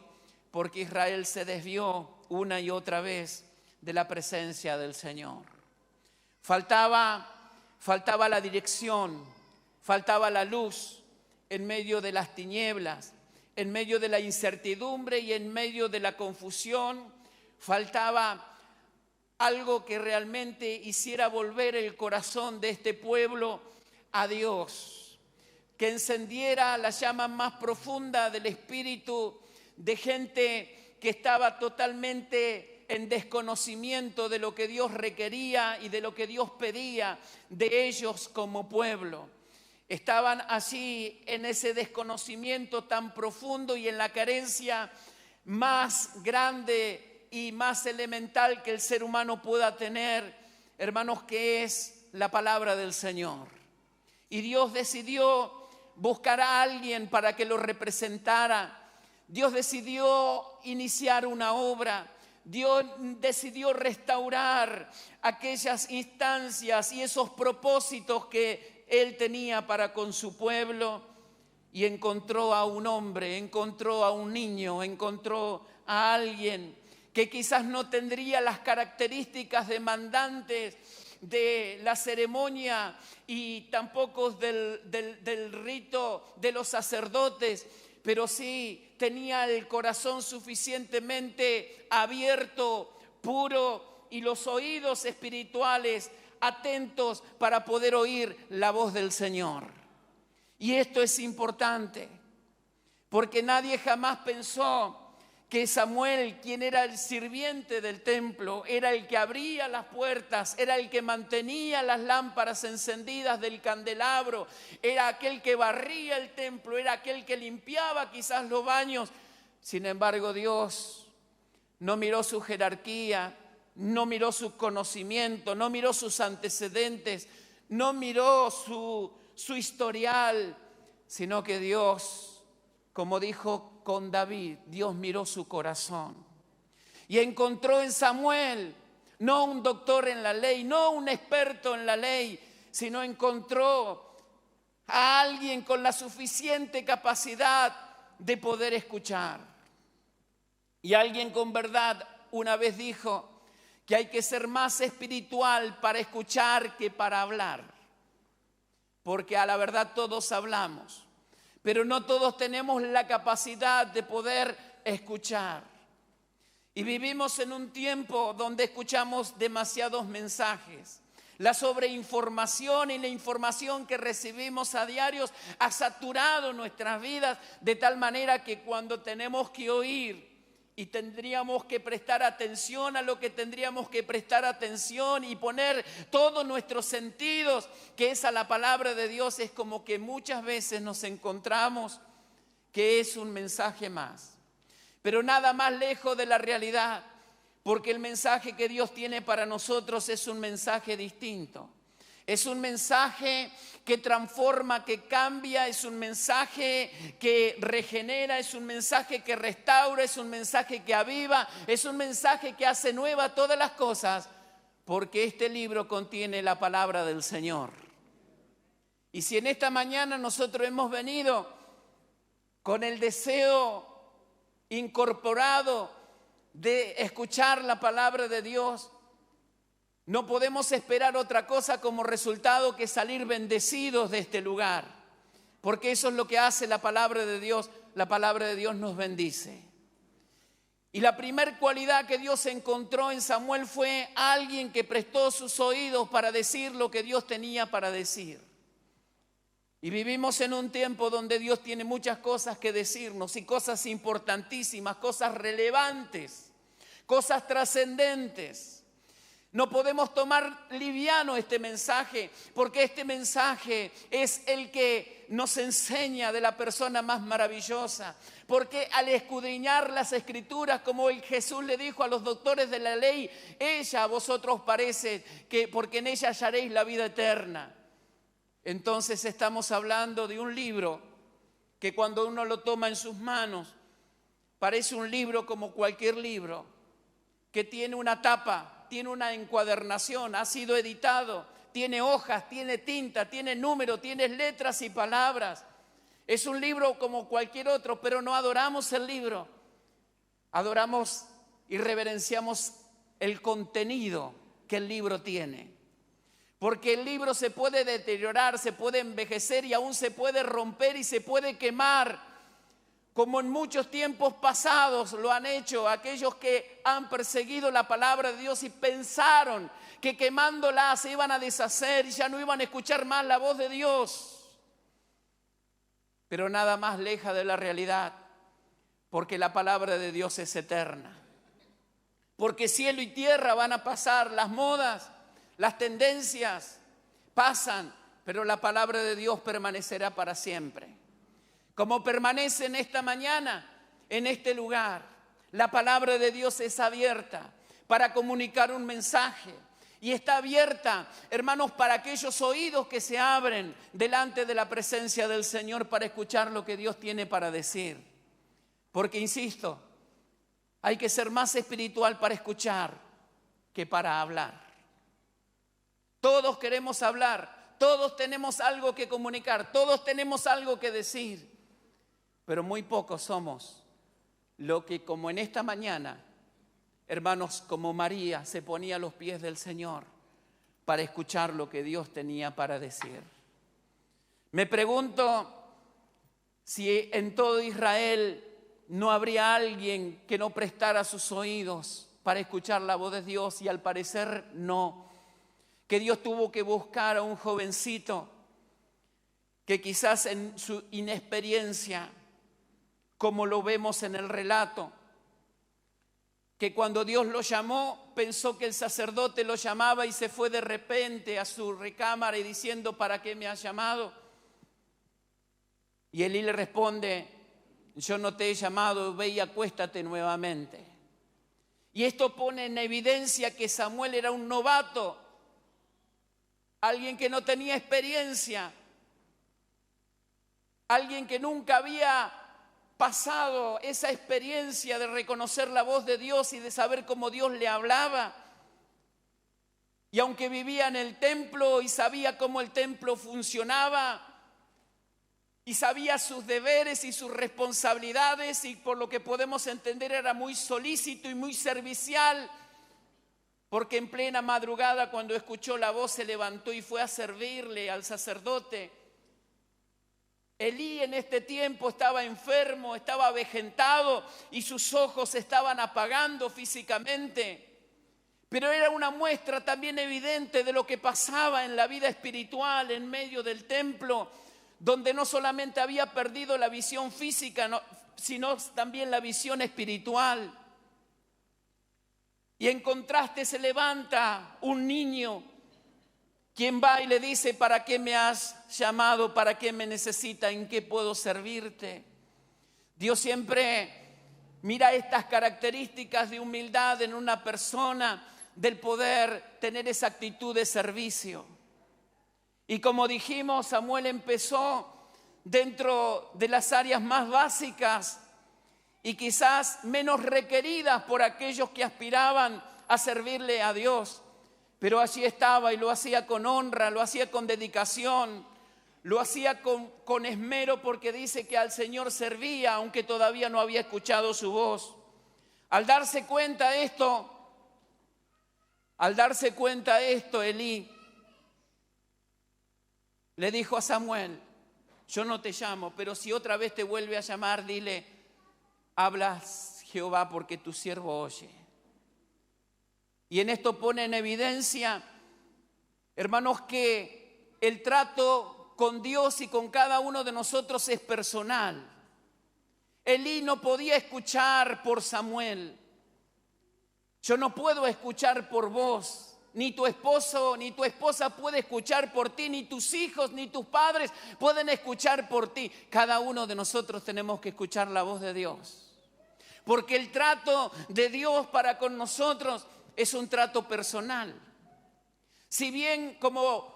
porque Israel se desvió una y otra vez de la presencia del Señor. Faltaba la dirección, faltaba la luz en medio de las tinieblas, en medio de la incertidumbre y en medio de la confusión. Faltaba algo que realmente hiciera volver el corazón de este pueblo a Dios, que encendiera la llama más profunda del espíritu de gente que estaba totalmente en desconocimiento de lo que Dios requería y de lo que Dios pedía de ellos como pueblo. Estaban allí en ese desconocimiento tan profundo y en la carencia más grande y más elemental que el ser humano pueda tener, hermanos, que es la palabra del Señor. Y Dios decidió buscar a alguien para que lo representara. Dios decidió iniciar una obra. Dios decidió restaurar aquellas instancias y esos propósitos que Él tenía para con su pueblo, y encontró a un hombre, encontró a un niño, encontró a alguien que quizás no tendría las características demandantes de la ceremonia y tampoco del rito de los sacerdotes, pero sí tenía el corazón suficientemente abierto, puro, y los oídos espirituales atentos para poder oír la voz del Señor. Y esto es importante, porque nadie jamás pensó que Samuel, quien era el sirviente del templo, era el que abría las puertas, era el que mantenía las lámparas encendidas del candelabro, era aquel que barría el templo, era aquel que limpiaba quizás los baños. Sin embargo, Dios no miró su jerarquía, no miró su conocimiento, no miró sus antecedentes, no miró su historial, sino que Dios, como dijo con David, Dios miró su corazón y encontró en Samuel no un doctor en la ley, no un experto en la ley, sino encontró a alguien con la suficiente capacidad de poder escuchar. Y alguien con verdad una vez dijo que hay que ser más espiritual para escuchar que para hablar. Porque a la verdad todos hablamos, pero no todos tenemos la capacidad de poder escuchar. Y vivimos en un tiempo donde escuchamos demasiados mensajes. La sobreinformación y la información que recibimos a diario ha saturado nuestras vidas de tal manera que cuando tenemos que oír y tendríamos que prestar atención a lo que tendríamos que prestar atención y poner todos nuestros sentidos, que es a la palabra de Dios, es como que muchas veces nos encontramos que es un mensaje más. pero nada más lejos de la realidad, porque el mensaje que Dios tiene para nosotros es un mensaje distinto. Es un mensaje que transforma, que cambia, es un mensaje que regenera, es un mensaje que restaura, es un mensaje que aviva, es un mensaje que hace nueva todas las cosas, porque este libro contiene la palabra del Señor. Y si en esta mañana nosotros hemos venido con el deseo incorporado de escuchar la palabra de Dios, no podemos esperar otra cosa como resultado que salir bendecidos de este lugar, porque eso es lo que hace la palabra de Dios. La palabra de Dios nos bendice. Y la primer cualidad que Dios encontró en Samuel fue alguien que prestó sus oídos para decir lo que Dios tenía para decir. Y vivimos en un tiempo donde Dios tiene muchas cosas que decirnos, y cosas importantísimas, cosas relevantes, cosas trascendentes. No podemos tomar liviano este mensaje, porque este mensaje es el que nos enseña de la persona más maravillosa. Porque al escudriñar las Escrituras, como el Jesús le dijo a los doctores de la ley, ella a vosotros parece que porque en ella hallaréis la vida eterna. Entonces estamos hablando de un libro que cuando uno lo toma en sus manos, parece un libro como cualquier libro, que tiene una tapa, tiene una encuadernación, ha sido editado, tiene hojas, tiene tinta, tiene número, tiene letras y palabras. Es un libro como cualquier otro, pero no adoramos el libro. Adoramos y reverenciamos el contenido que el libro tiene. Porque el libro se puede deteriorar, se puede envejecer y aún se puede romper y se puede quemar, como en muchos tiempos pasados lo han hecho aquellos que han perseguido la palabra de Dios y pensaron que quemándola se iban a deshacer y ya no iban a escuchar más la voz de Dios. Pero nada más lejos de la realidad, porque la palabra de Dios es eterna. Porque cielo y tierra van a pasar, las modas, las tendencias pasan, pero la palabra de Dios permanecerá para siempre. Como permanece en esta mañana, en este lugar, la palabra de Dios es abierta para comunicar un mensaje. Y está abierta, hermanos, para aquellos oídos que se abren delante de la presencia del Señor para escuchar lo que Dios tiene para decir. Porque, insisto, hay que ser más espiritual para escuchar que para hablar. Todos queremos hablar, todos tenemos algo que comunicar, todos tenemos algo que decir. Pero muy pocos somos lo que, como en esta mañana, hermanos, como María se ponía a los pies del Señor para escuchar lo que Dios tenía para decir. Me pregunto si en todo Israel no habría alguien que no prestara sus oídos para escuchar la voz de Dios, y al parecer no. Que Dios tuvo que buscar a un jovencito que quizás en su inexperiencia, como lo vemos en el relato, que cuando Dios lo llamó, pensó que el sacerdote lo llamaba y se fue de repente a su recámara y diciendo, ¿para qué me has llamado? Y Elí le responde, yo no te he llamado, ve y acuéstate nuevamente. Y esto pone en evidencia que Samuel era un novato, alguien que no tenía experiencia, alguien que nunca había pasado esa experiencia de reconocer la voz de Dios y de saber cómo Dios le hablaba. Y aunque vivía en el templo y sabía cómo el templo funcionaba y sabía sus deberes y sus responsabilidades, y por lo que podemos entender era muy solícito y muy servicial, porque en plena madrugada, cuando escuchó la voz, se levantó y fue a servirle al sacerdote. Elí en este tiempo estaba enfermo, estaba avejentado y sus ojos se estaban apagando físicamente. Pero era una muestra también evidente de lo que pasaba en la vida espiritual en medio del templo, donde no solamente había perdido la visión física, sino también la visión espiritual. Y en contraste se levanta un niño, quien va y le dice, ¿para qué me has llamado? ¿Para qué me necesita? ¿En qué puedo servirte? Dios siempre Mira estas características de humildad en una persona, del poder tener esa actitud de servicio. Y como dijimos, Samuel empezó dentro de las áreas más básicas y quizás menos requeridas por aquellos que aspiraban a servirle a Dios. Pero allí estaba y lo hacía con honra, lo hacía con dedicación, lo hacía con esmero, porque dice que al Señor servía aunque todavía no había escuchado su voz. Al darse cuenta esto, Elí le dijo a Samuel: yo no te llamo, pero si otra vez te vuelve a llamar, dile: hablas Jehová, porque tu siervo oye. Y en esto pone en evidencia, hermanos, que el trato con Dios y con cada uno de nosotros es personal. Elí no podía escuchar por Samuel. Yo no puedo escuchar por vos. Ni tu esposo ni tu esposa puede escuchar por ti, ni tus hijos ni tus padres pueden escuchar por ti. Cada uno de nosotros tenemos que escuchar la voz de Dios. Porque el trato de Dios para con nosotros es un trato personal. Si bien como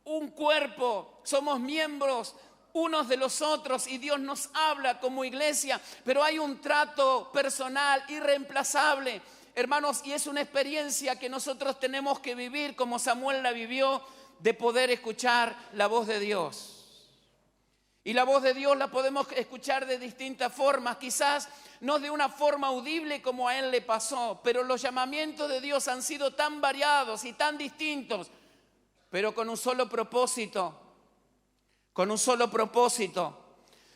un cuerpo somos miembros unos de los otros y Dios nos habla como iglesia, pero hay un trato personal irreemplazable, hermanos, y es una experiencia que nosotros tenemos que vivir como Samuel la vivió, de poder escuchar la voz de Dios. Y la voz de Dios la podemos escuchar de distintas formas, quizás no de una forma audible como a él le pasó, pero los llamamientos de Dios han sido tan variados y tan distintos, pero con un solo propósito,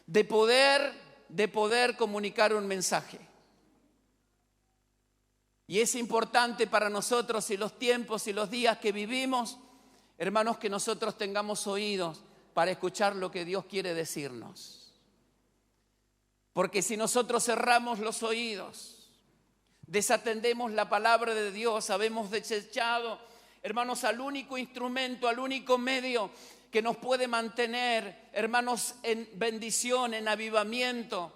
de poder comunicar un mensaje. Y es importante para nosotros y los tiempos y los días que vivimos, hermanos, que nosotros tengamos oídos para escuchar lo que Dios quiere decirnos. Porque si nosotros cerramos los oídos, desatendemos la palabra de Dios, habemos desechado, hermanos, al único instrumento, al único medio que nos puede mantener, hermanos, en bendición, en avivamiento,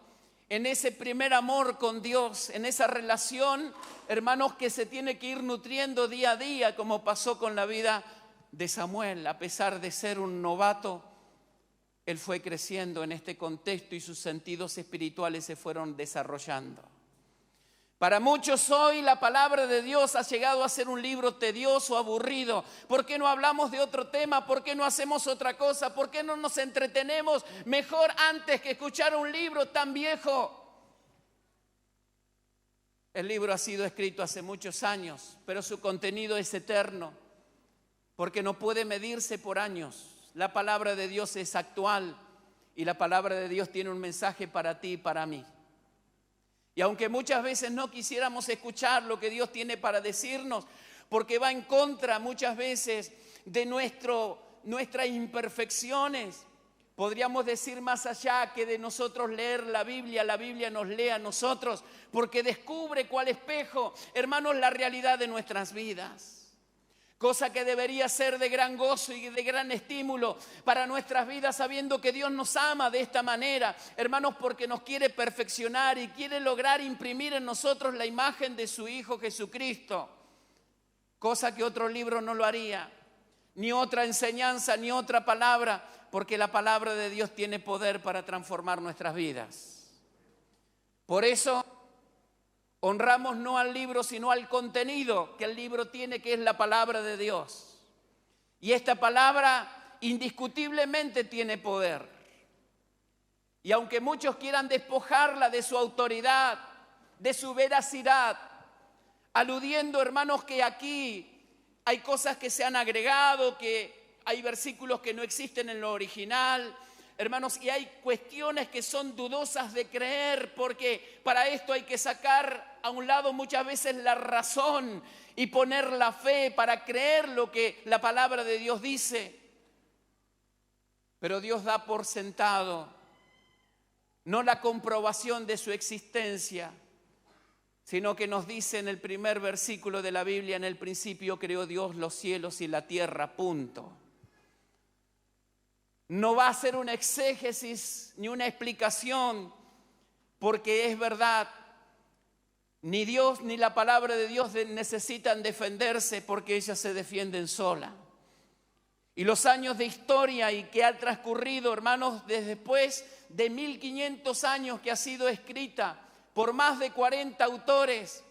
en ese primer amor con Dios, en esa relación, hermanos, que se tiene que ir nutriendo día a día, como pasó con la vida de Samuel. A pesar de ser un novato, él fue creciendo en este contexto y sus sentidos espirituales se fueron desarrollando. Para muchos hoy la palabra de Dios ha llegado a ser un libro tedioso, aburrido. ¿Por qué no hablamos de otro tema? ¿Por qué no hacemos otra cosa? ¿Por qué no nos entretenemos mejor antes que escuchar un libro tan viejo? El libro ha sido escrito hace muchos años, pero su contenido es eterno, porque no puede medirse por años. La palabra de Dios es actual y la palabra de Dios tiene un mensaje para ti y para mí. Y aunque muchas veces no quisiéramos escuchar lo que Dios tiene para decirnos, porque va en contra muchas veces de nuestras imperfecciones, podríamos decir más allá que de nosotros leer la Biblia nos lee a nosotros, porque descubre cuál espejo, hermanos, la realidad de nuestras vidas. Cosa que debería ser de gran gozo y de gran estímulo para nuestras vidas, sabiendo que Dios nos ama de esta manera, hermanos, porque nos quiere perfeccionar y quiere lograr imprimir en nosotros la imagen de su Hijo Jesucristo. Cosa que otro libro no lo haría, ni otra enseñanza, ni otra palabra, porque la palabra de Dios tiene poder para transformar nuestras vidas. Por eso honramos no al libro, sino al contenido que el libro tiene, que es la palabra de Dios. Y esta palabra indiscutiblemente tiene poder. Y aunque muchos quieran despojarla de su autoridad, de su veracidad, aludiendo, hermanos, que aquí hay cosas que se han agregado, que hay versículos que no existen en lo original, hermanos, y hay cuestiones que son dudosas de creer, porque para esto hay que sacar a un lado muchas veces la razón y poner la fe para creer lo que la palabra de Dios dice. Pero Dios da por sentado no la comprobación de su existencia, sino que nos dice en el primer versículo de la Biblia: en el principio creó Dios los cielos y la tierra, punto. No va a ser una exégesis ni una explicación, porque es verdad Ni Dios ni la palabra de Dios necesitan defenderse porque ellas se defienden solas. Y los años de historia y que ha transcurrido, hermanos, desde después de 1500 años que ha sido escrita por más de 40 autores,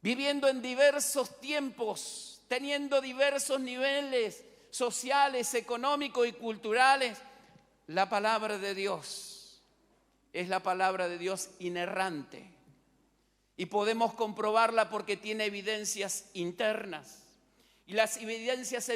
viviendo en diversos tiempos, teniendo diversos niveles sociales, económicos y culturales, la palabra de Dios es la palabra de Dios inerrante. Y podemos comprobarla porque tiene evidencias internas. Y las evidencias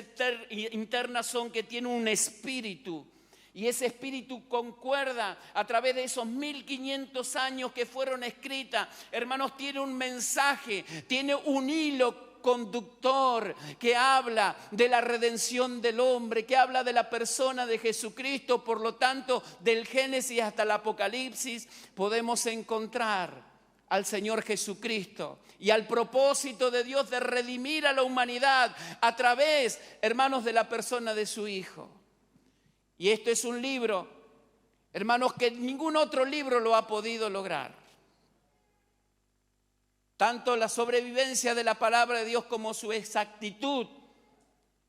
internas son que tiene un espíritu. Y ese espíritu concuerda a través de esos 1500 años que fueron escritas. Hermanos, tiene un mensaje, tiene un hilo conductor que habla de la redención del hombre, que habla de la persona de Jesucristo. Por lo tanto, del Génesis hasta el Apocalipsis podemos encontrar al Señor Jesucristo y al propósito de Dios de redimir a la humanidad a través, hermanos, de la persona de su Hijo. Y esto es un libro, hermanos, que ningún otro libro lo ha podido lograr. Tanto la sobrevivencia de la palabra de Dios como su exactitud,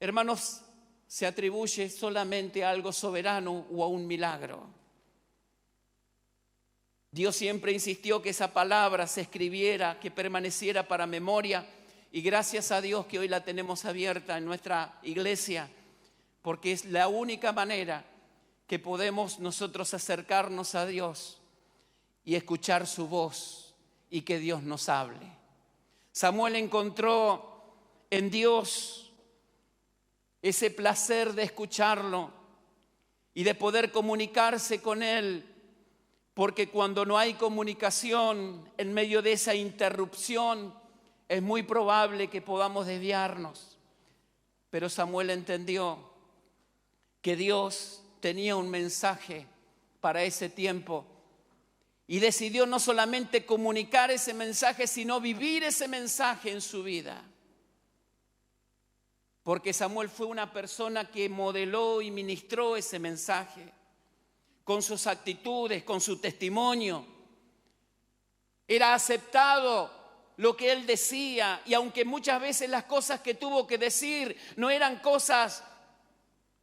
hermanos, se atribuye solamente a algo soberano o a un milagro. Dios siempre insistió que esa palabra se escribiera, que permaneciera para memoria, y gracias a Dios que hoy la tenemos abierta en nuestra iglesia, porque es la única manera que podemos nosotros acercarnos a Dios y escuchar su voz y que Dios nos hable. Samuel encontró en Dios ese placer de escucharlo y de poder comunicarse con Él. Porque cuando no hay comunicación en medio de esa interrupción, es muy probable que podamos desviarnos. Pero Samuel entendió que Dios tenía un mensaje para ese tiempo y decidió no solamente comunicar ese mensaje, sino vivir ese mensaje en su vida. Porque Samuel fue una persona que modeló y ministró ese mensaje con sus actitudes, con su testimonio. Era aceptado lo que él decía, y aunque muchas veces las cosas que tuvo que decir no eran cosas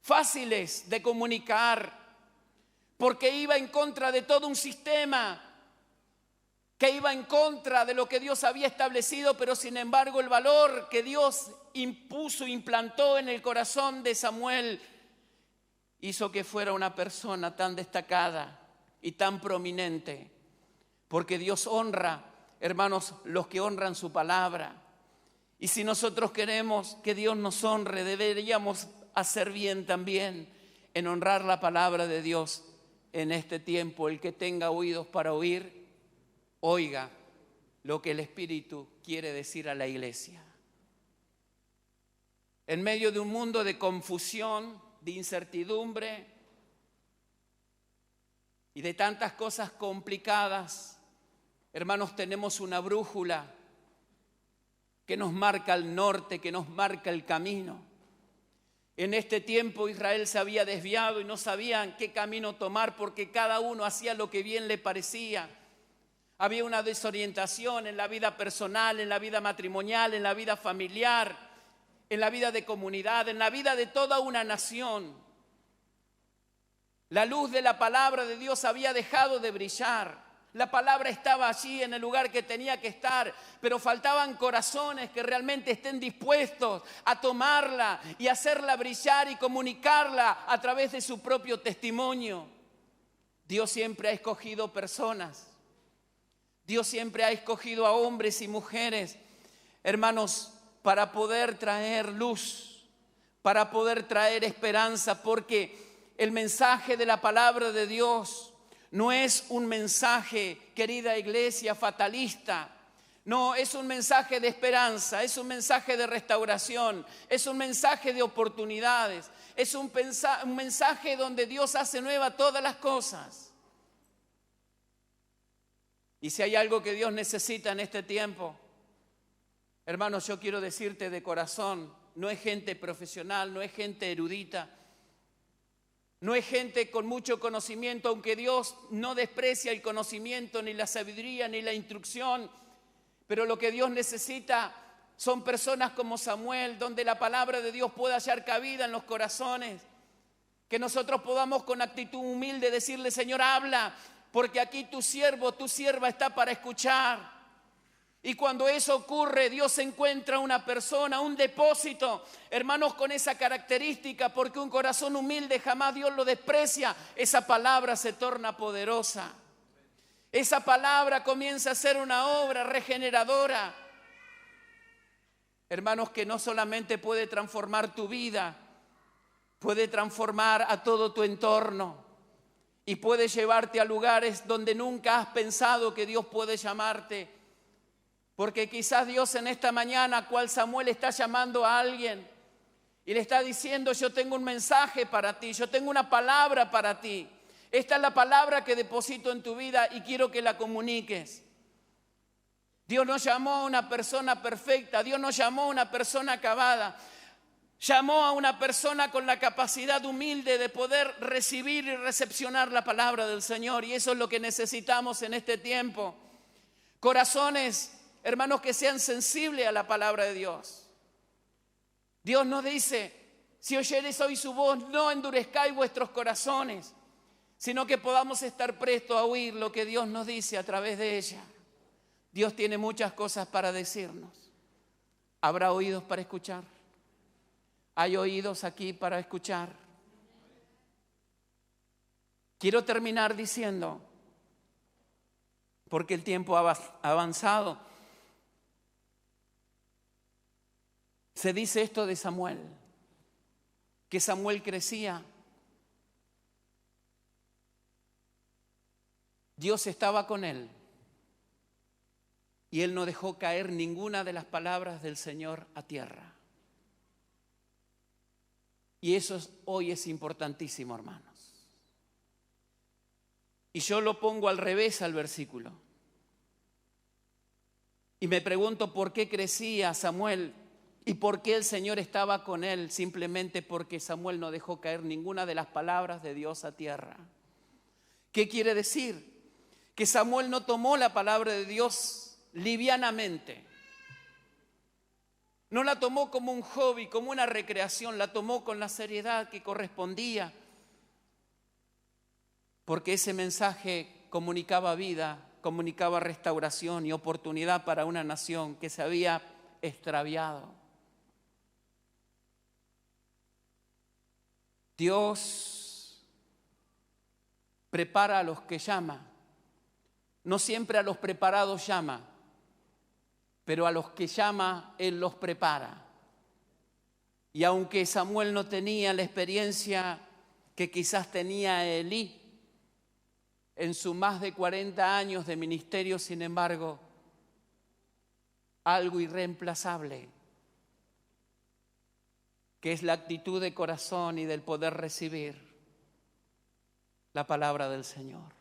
fáciles de comunicar, porque iba en contra de todo un sistema, que iba en contra de lo que Dios había establecido, pero sin embargo el valor que Dios impuso, implantó en el corazón de Samuel, hizo que fuera una persona tan destacada y tan prominente, porque Dios honra, hermanos, los que honran su palabra. Y si nosotros queremos que Dios nos honre, deberíamos hacer bien también en honrar la palabra de Dios en este tiempo. El que tenga oídos para oír, oiga lo que el Espíritu quiere decir a la iglesia. En medio de un mundo de confusión, de incertidumbre y de tantas cosas complicadas, hermanos, tenemos una brújula que nos marca el norte, que nos marca el camino. En este tiempo Israel se había desviado y no sabían qué camino tomar porque cada uno hacía lo que bien le parecía. Había una desorientación en la vida personal, en la vida matrimonial, en la vida familiar, en la vida de comunidad, en la vida de toda una nación. La luz de la palabra de Dios había dejado de brillar. La palabra estaba allí en el lugar que tenía que estar, pero faltaban corazones que realmente estén dispuestos a tomarla y hacerla brillar y comunicarla a través de su propio testimonio. Dios siempre ha escogido personas. Dios siempre ha escogido a hombres y mujeres, hermanos, para poder traer luz, para poder traer esperanza, porque el mensaje de la palabra de Dios no es un mensaje, querida iglesia, fatalista. No, es un mensaje de esperanza, es un mensaje de restauración, es un mensaje de oportunidades, es un mensaje donde Dios hace nueva todas las cosas. Y si hay algo que Dios necesita en este tiempo, hermanos, yo quiero decirte de corazón, no es gente profesional, no es gente erudita, no es gente con mucho conocimiento, aunque Dios no desprecia el conocimiento, ni la sabiduría, ni la instrucción. Pero lo que Dios necesita son personas como Samuel, donde la palabra de Dios pueda hallar cabida en los corazones. Que nosotros podamos con actitud humilde decirle: Señor, habla, porque aquí tu siervo, tu sierva está para escuchar. Y cuando eso ocurre, Dios encuentra una persona, un depósito, hermanos, con esa característica, porque un corazón humilde jamás Dios lo desprecia. Esa palabra se torna poderosa. Esa palabra comienza a ser una obra regeneradora. Hermanos, que no solamente puede transformar tu vida, puede transformar a todo tu entorno y puede llevarte a lugares donde nunca has pensado que Dios puede llamarte. Porque quizás Dios en esta mañana, cual Samuel, está llamando a alguien y le está diciendo: yo tengo un mensaje para ti, yo tengo una palabra para ti. Esta es la palabra que deposito en tu vida y quiero que la comuniques. Dios no llamó a una persona perfecta, Dios no llamó a una persona acabada. Llamó a una persona con la capacidad humilde de poder recibir y recepcionar la palabra del Señor. Y eso es lo que necesitamos en este tiempo. Corazones, hermanos, que sean sensibles a la palabra de Dios. Dios nos dice: si oyereis hoy su voz, no endurezcáis vuestros corazones, sino que podamos estar prestos a oír lo que Dios nos dice a través de ella. Dios tiene muchas cosas para decirnos. ¿Habrá oídos para escuchar? ¿Hay oídos aquí para escuchar? Quiero terminar diciendo, porque el tiempo ha avanzado, se dice esto de Samuel, que Samuel crecía. Dios estaba con él y él no dejó caer ninguna de las palabras del Señor a tierra. Y eso hoy es importantísimo, hermanos. Y yo lo pongo al revés al versículo. Y me pregunto por qué crecía Samuel y por qué el Señor estaba con él. Simplemente porque Samuel no dejó caer ninguna de las palabras de Dios a tierra. ¿Qué quiere decir? Que Samuel no tomó la palabra de Dios livianamente. No la tomó como un hobby, como una recreación, la tomó con la seriedad que correspondía, porque ese mensaje comunicaba vida, comunicaba restauración y oportunidad para una nación que se había extraviado. Dios prepara a los que llama, no siempre a los preparados llama, pero a los que llama, Él los prepara. Y aunque Samuel no tenía la experiencia que quizás tenía Elí en sus más de 40 años de ministerio, sin embargo, algo irreemplazable, que es la actitud de corazón y del poder recibir la palabra del Señor.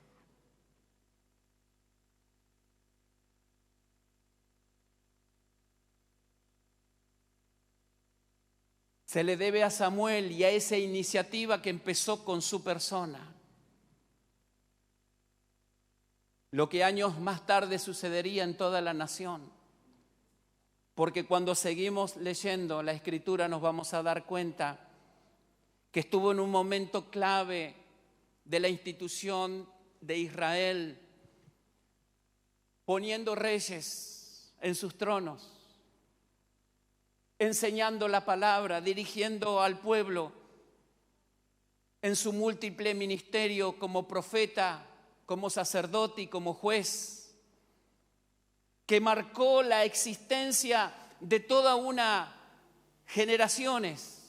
Se le debe a Samuel y a esa iniciativa que empezó con su persona lo que años más tarde sucedería en toda la nación. Porque cuando seguimos leyendo la Escritura nos vamos a dar cuenta que estuvo en un momento clave de la institución de Israel, poniendo reyes en sus tronos, enseñando la palabra, dirigiendo al pueblo en su múltiple ministerio como profeta, como sacerdote y como juez, que marcó la existencia de toda una generaciones,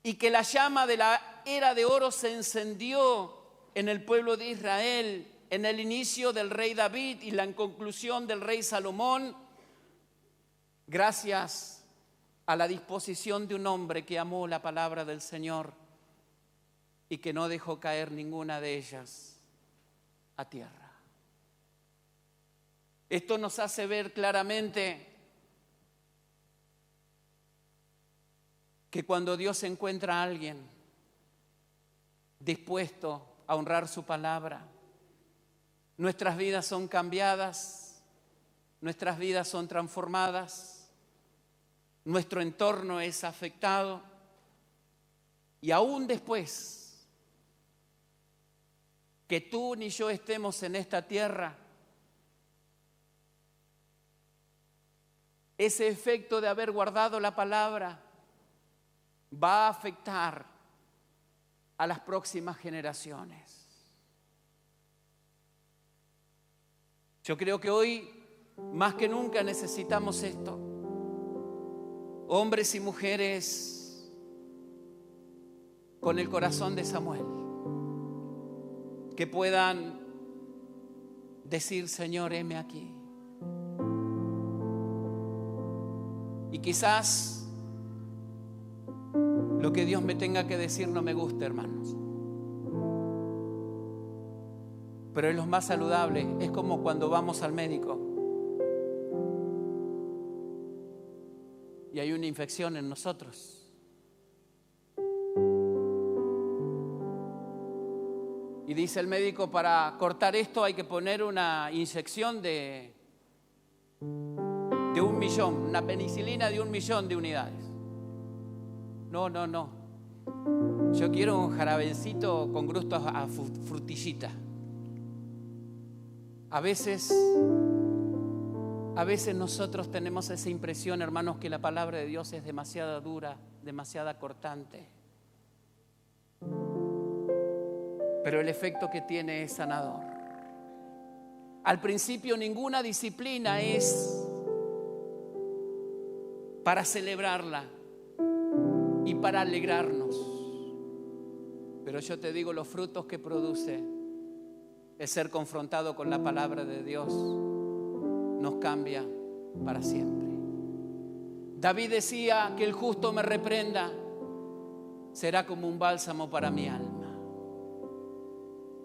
y que la llama de la era de oro se encendió en el pueblo de Israel en el inicio del rey David y la conclusión del rey Salomón, gracias a la disposición de un hombre que amó la palabra del Señor y que no dejó caer ninguna de ellas a tierra. Esto nos hace ver claramente que cuando Dios encuentra a alguien dispuesto a honrar su palabra, Nuestras vidas son cambiadas, nuestras vidas son transformadas, nuestro entorno es afectado y aún después que tú ni yo estemos en esta tierra, ese efecto de haber guardado la palabra va a afectar a las próximas generaciones. Yo creo que hoy, más que nunca, necesitamos esto. Hombres y mujeres con el corazón de Samuel, que puedan decir: Señor, heme aquí. Y quizás lo que Dios me tenga que decir no me guste, hermanos. Pero es lo más saludable. Es como cuando vamos al médico y hay una infección en nosotros. Y dice el médico: para cortar esto hay que poner una inyección de 1 millón, una penicilina de 1 millón de unidades. No. Yo quiero un jarabecito con gusto a frutillita. A veces nosotros tenemos esa impresión, hermanos, que la palabra de Dios es demasiado dura, demasiado cortante. Pero el efecto que tiene es sanador. Al principio ninguna disciplina es para celebrarla y para alegrarnos. Pero yo te digo, los frutos que produce el ser confrontado con la palabra de Dios nos cambia para siempre. David decía: que el justo me reprenda será como un bálsamo para mi alma.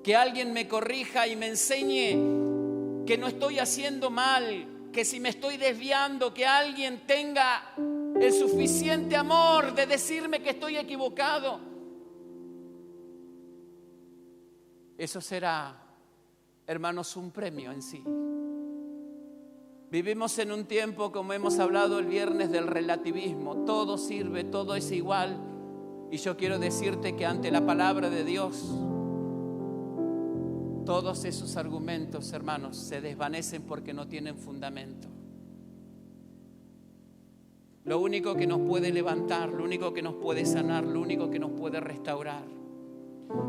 Que alguien me corrija y me enseñe que no estoy haciendo mal, que si me estoy desviando, que alguien tenga el suficiente amor de decirme que estoy equivocado. Eso será, hermanos, un premio en sí. Vivimos en un tiempo, como hemos hablado el viernes, del relativismo. Todo sirve, todo es igual. Y yo quiero decirte que ante la palabra de Dios, todos esos argumentos, hermanos, se desvanecen porque no tienen fundamento. Lo único que nos puede levantar, lo único que nos puede sanar, lo único que nos puede restaurar,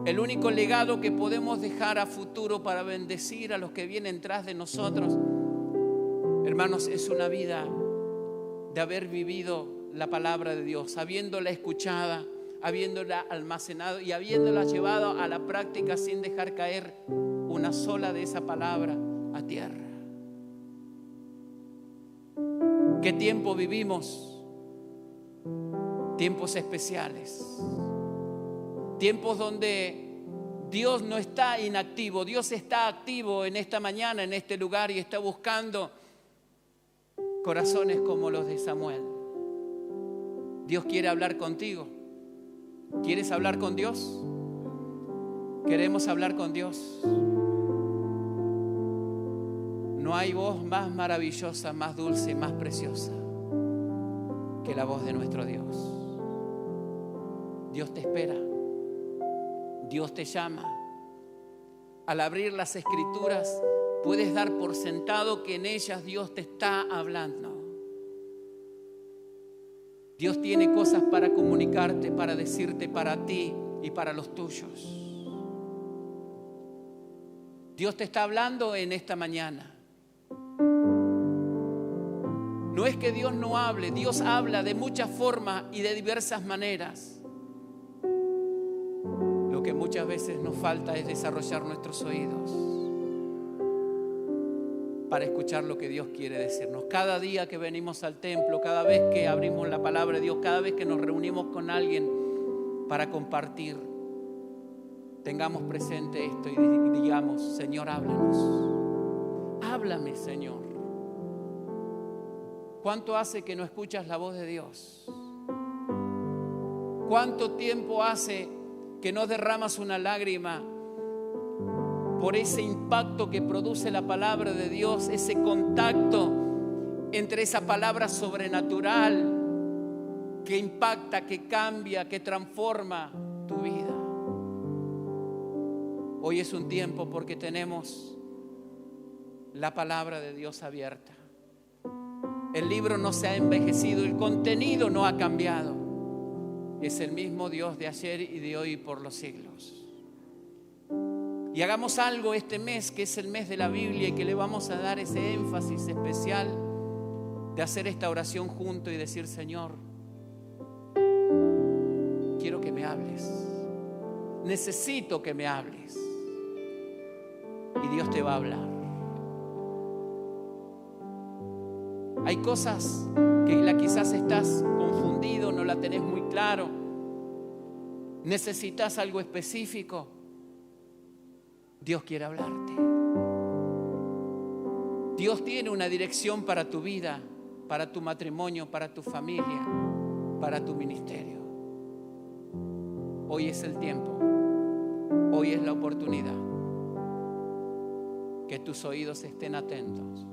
el único legado que podemos dejar a futuro para bendecir a los que vienen tras de nosotros, hermanos, es una vida de haber vivido la palabra de Dios, habiéndola escuchada, habiéndola almacenado y habiéndola llevado a la práctica sin dejar caer una sola de esa palabra a tierra. ¿Qué tiempo vivimos? Tiempos especiales. Tiempos donde Dios no está inactivo, Dios está activo en esta mañana, en este lugar, y está buscando corazones como los de Samuel. Dios quiere hablar contigo. ¿Quieres hablar con Dios? Queremos hablar con Dios. No hay voz más maravillosa, más dulce, más preciosa que la voz de nuestro Dios. Dios te espera. Dios te llama. Al abrir las Escrituras, puedes dar por sentado que en ellas Dios te está hablando. Dios tiene cosas para comunicarte, para decirte, para ti y para los tuyos. Dios te está hablando en esta mañana. No es que Dios no hable, Dios habla de muchas formas y de diversas maneras. Lo que muchas veces nos falta es desarrollar nuestros oídos para escuchar lo que Dios quiere decirnos. Cada día que venimos al templo, cada vez que abrimos la palabra de Dios, cada vez que nos reunimos con alguien para compartir, tengamos presente esto y digamos: Señor, háblanos. Háblame, Señor. ¿Cuánto hace que no escuchas la voz de Dios? ¿Cuánto tiempo hace que no derramas una lágrima por ese impacto que produce la palabra de Dios, ese contacto entre esa palabra sobrenatural que impacta, que cambia, que transforma tu vida. Hoy es un tiempo porque tenemos la palabra de Dios abierta. El libro no se ha envejecido, el contenido no ha cambiado. Es el mismo Dios de ayer y de hoy y por los siglos. Y hagamos algo este mes, que es el mes de la Biblia, y que le vamos a dar ese énfasis especial de hacer esta oración junto y decir: Señor, quiero que me hables, necesito que me hables. Y Dios te va a hablar. Hay cosas que quizás estás confundido, no la tenés muy claro, necesitas algo específico. Dios quiere hablarte. Dios tiene una dirección para tu vida, para tu matrimonio, para tu familia, para tu ministerio. Hoy es el tiempo, hoy es la oportunidad. Que tus oídos estén atentos,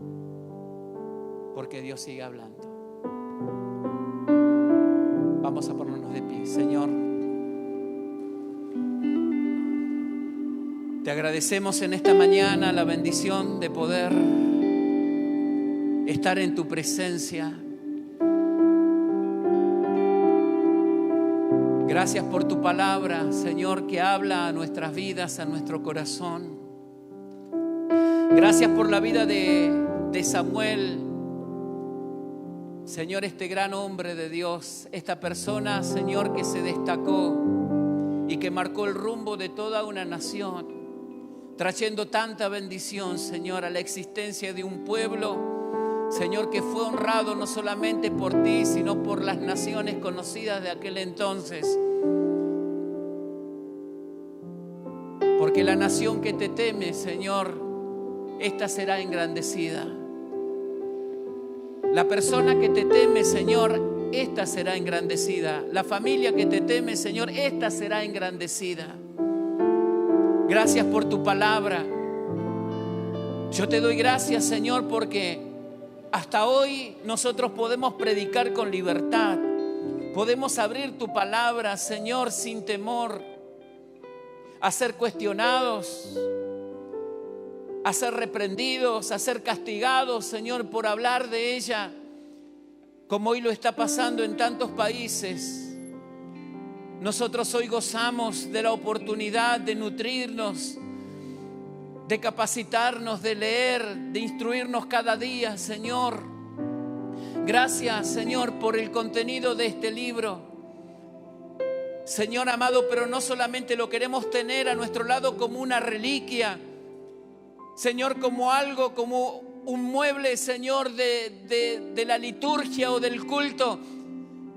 porque Dios sigue hablando. Vamos a ponernos de pie. Señor, te agradecemos en esta mañana la bendición de poder estar en tu presencia. Gracias por tu palabra, Señor, que habla a nuestras vidas, a nuestro corazón. Gracias por la vida de Samuel, Señor, este gran hombre de Dios, esta persona, Señor, que se destacó y que marcó el rumbo de toda una nación, trayendo tanta bendición, Señor, a la existencia de un pueblo, Señor, que fue honrado no solamente por ti, sino por las naciones conocidas de aquel entonces. Porque la nación que te teme, Señor, esta será engrandecida. La persona que te teme, Señor, esta será engrandecida. La familia que te teme, Señor, esta será engrandecida. Gracias por tu palabra. Yo te doy gracias, Señor, porque hasta hoy nosotros podemos predicar con libertad. Podemos abrir tu palabra, Señor, sin temor a ser cuestionados, a ser reprendidos, a ser castigados, Señor, por hablar de ella, como hoy lo está pasando en tantos países. Nosotros hoy gozamos de la oportunidad de nutrirnos, de capacitarnos, de leer, de instruirnos cada día, Señor. Gracias, Señor, por el contenido de este libro. Señor amado, pero no solamente lo queremos tener a nuestro lado como una reliquia, Señor, como algo, como un mueble, Señor, de la liturgia o del culto,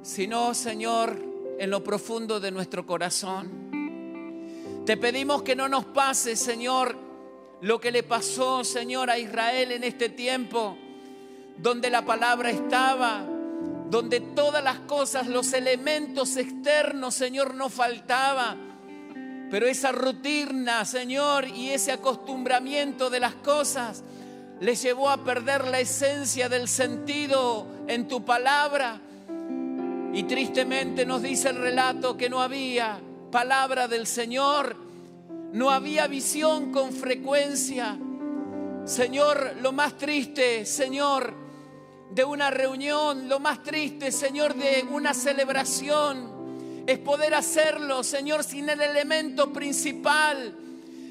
sino, Señor, en lo profundo de nuestro corazón. Te pedimos que no nos pase, Señor, lo que le pasó, Señor, a Israel en este tiempo, donde la palabra estaba, donde todas las cosas, los elementos externos, Señor, no faltaba. Pero esa rutina, Señor, y ese acostumbramiento de las cosas les llevó a perder la esencia del sentido en tu palabra. Y tristemente nos dice el relato que no había palabra del Señor, no había visión con frecuencia. Señor, lo más triste, Señor, de una reunión, lo más triste, Señor, de una celebración, es poder hacerlo, Señor, sin el elemento principal,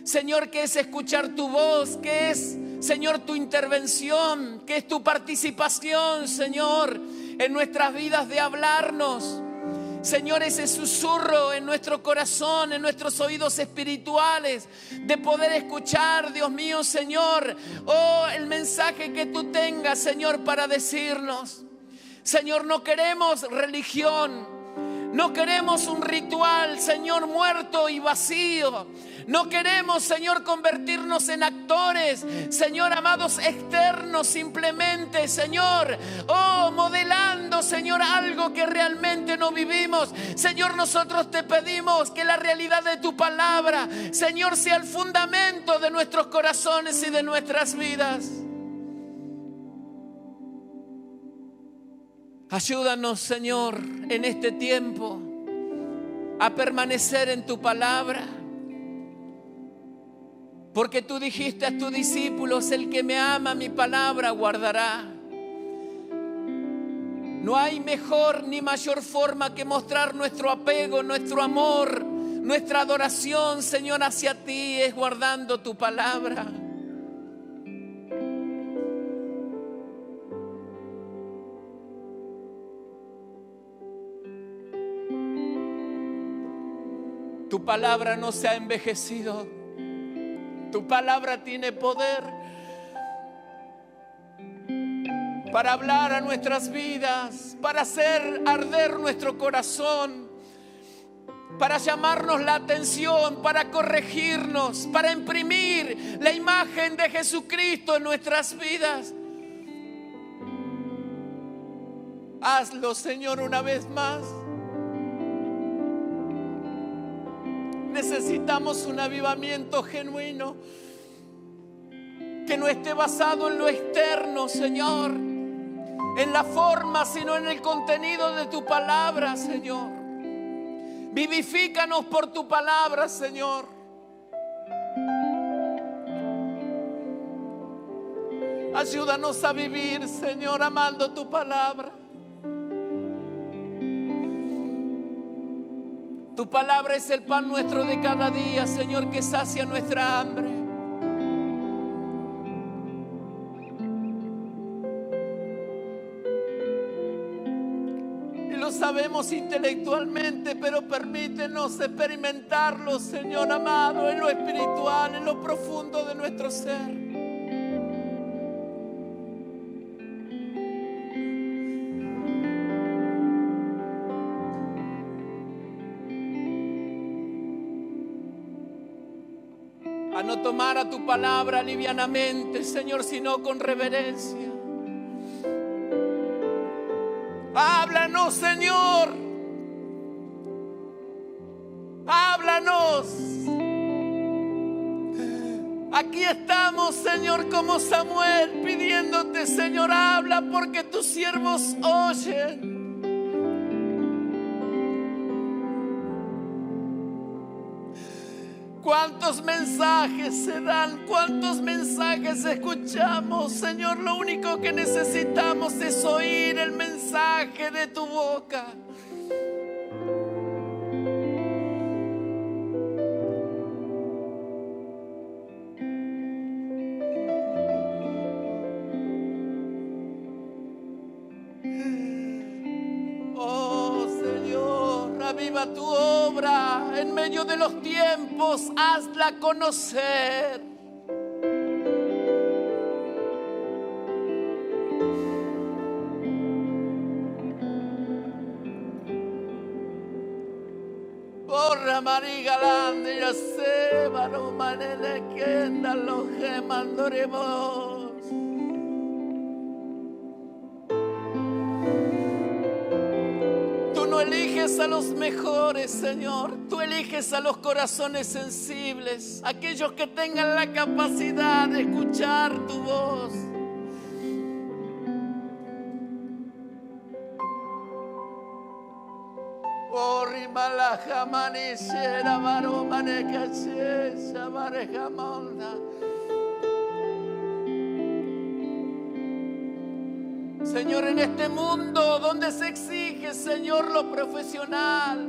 Señor, que es escuchar tu voz, que es, Señor, tu intervención, que es tu participación, Señor, en nuestras vidas de hablarnos. Señor, ese susurro en nuestro corazón, en nuestros oídos espirituales, de poder escuchar, Dios mío, Señor, oh, el mensaje que tú tengas, Señor, para decirnos. Señor, no queremos religión. No queremos un ritual, Señor, muerto y vacío. No queremos, Señor, convertirnos en actores, Señor, amados, externos simplemente, Señor, oh, modelando vendiendo, Señor, algo que realmente no vivimos. Señor, nosotros te pedimos que la realidad de tu palabra, Señor, sea el fundamento de nuestros corazones y de nuestras vidas. Ayúdanos, Señor, en este tiempo a permanecer en tu palabra. Porque tú dijiste a tus discípulos: el que me ama mi palabra guardará. No hay mejor ni mayor forma que mostrar nuestro apego, nuestro amor, nuestra adoración, Señor, hacia ti, es guardando tu palabra. Tu palabra no se ha envejecido. Tu palabra tiene poder para hablar a nuestras vidas, para hacer arder nuestro corazón, para llamarnos la atención, para corregirnos, para imprimir la imagen de Jesucristo en nuestras vidas. Hazlo, Señor, una vez más. Necesitamos un avivamiento genuino que no esté basado en lo externo, Señor, en la forma, sino en el contenido de tu palabra, Señor. Vivifícanos por tu palabra, Señor. Ayúdanos a vivir, Señor, amando tu palabra. Tu palabra es el pan nuestro de cada día, Señor, que sacia nuestra hambre. Y lo sabemos intelectualmente, pero permítenos experimentarlo, Señor amado, en lo espiritual, en lo profundo de nuestro ser. A no tomar a tu palabra livianamente, Señor, sino con reverencia. Háblanos, Señor. Háblanos. Aquí estamos, Señor, como Samuel, pidiéndote, Señor, habla, porque tus siervos oyen. ¿Cuántos mensajes se dan? ¿Cuántos mensajes escuchamos? Señor, lo único que necesitamos es oír el mensaje de tu boca. Aviva tu obra en medio de los tiempos, hazla conocer. Porra María Galande, ya se varo manele que lo que mandoremos. Tú eliges a los mejores, Señor. Tú eliges a los corazones sensibles, aquellos que tengan la capacidad de escuchar tu voz. Señor, en este mundo donde se exige, Señor, lo profesional,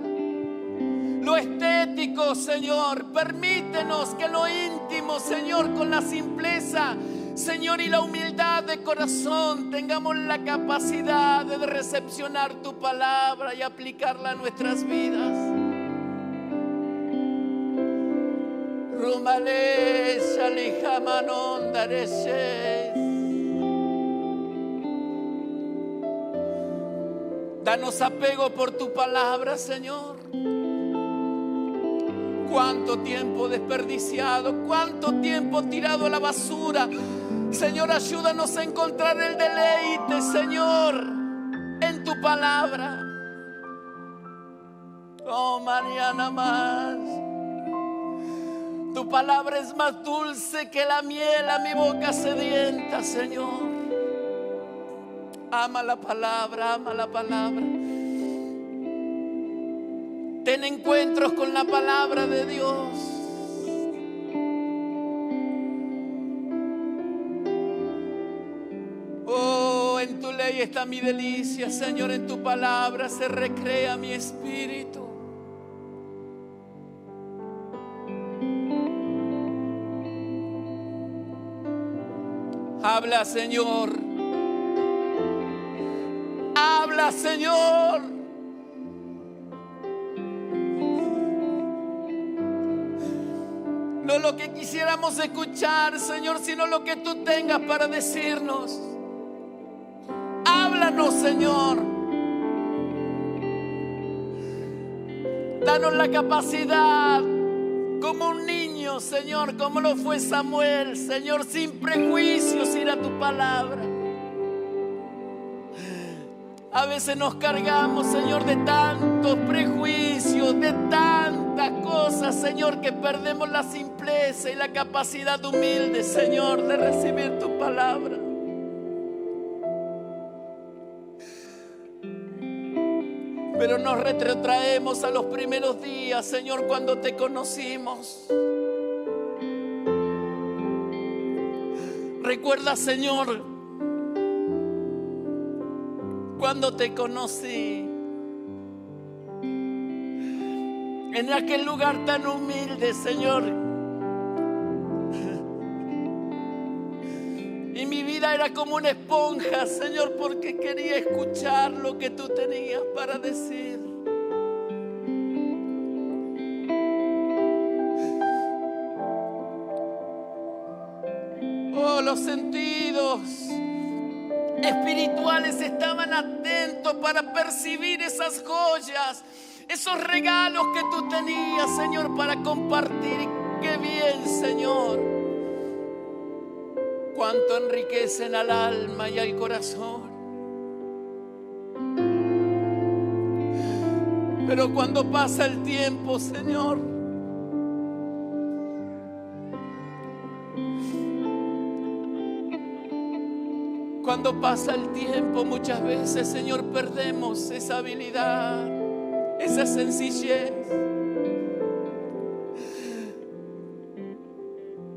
lo estético, Señor, permítenos que lo íntimo, Señor, con la simpleza, Señor, y la humildad de corazón, tengamos la capacidad de recepcionar tu palabra y aplicarla a nuestras vidas. Rumale shalihamanón dareshe. Danos apego por tu palabra, Señor. Cuánto tiempo desperdiciado, cuánto tiempo tirado a la basura. Señor, ayúdanos a encontrar el deleite, Señor, en tu palabra. palabra. Oh, mañana más. Tu palabra es más dulce que la miel a mi boca sedienta, Señor. Ama la palabra, ama la palabra. Ten encuentros con la palabra de Dios. Oh, en tu ley está mi delicia, Señor. En tu palabra se recrea mi espíritu. Habla, Señor. Habla, Señor. No lo que quisiéramos escuchar, Señor, sino lo que tú tengas para decirnos. Háblanos, Señor. Danos la capacidad, como un niño, Señor, como lo fue Samuel, Señor, sin prejuicios ir a tu palabra. A veces nos cargamos, Señor, de tantos prejuicios, de tantas cosas, Señor, que perdemos la simpleza y la capacidad humilde, Señor, de recibir tu palabra. Pero nos retrotraemos a los primeros días, Señor, cuando te conocimos. Recuerda, Señor, cuando te conocí, en aquel lugar tan humilde, Señor. Y mi vida era como una esponja, Señor, porque quería escuchar lo que tú tenías para decir. Oh, los sentidos espirituales estaban atentos para percibir esas joyas, esos regalos que tú tenías, Señor, para compartir. Qué bien, Señor. Cuánto enriquecen al alma y al corazón. Pero cuando pasa el tiempo, Señor, cuando pasa el tiempo, muchas veces, Señor, perdemos esa habilidad, esa sencillez.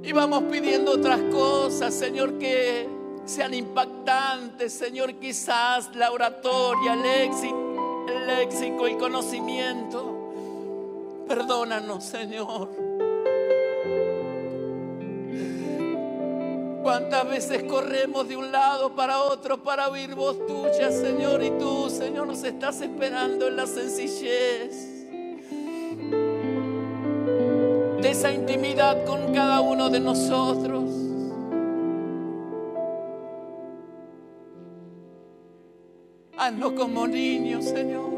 Y vamos pidiendo otras cosas, Señor, que sean impactantes, Señor, quizás la oratoria, el léxico, el conocimiento. Perdónanos, Señor. ¿Cuántas veces corremos de un lado para otro para oír voz tuya, Señor? Y tú, Señor, nos estás esperando en la sencillez de esa intimidad con cada uno de nosotros. Haznos como niños, Señor.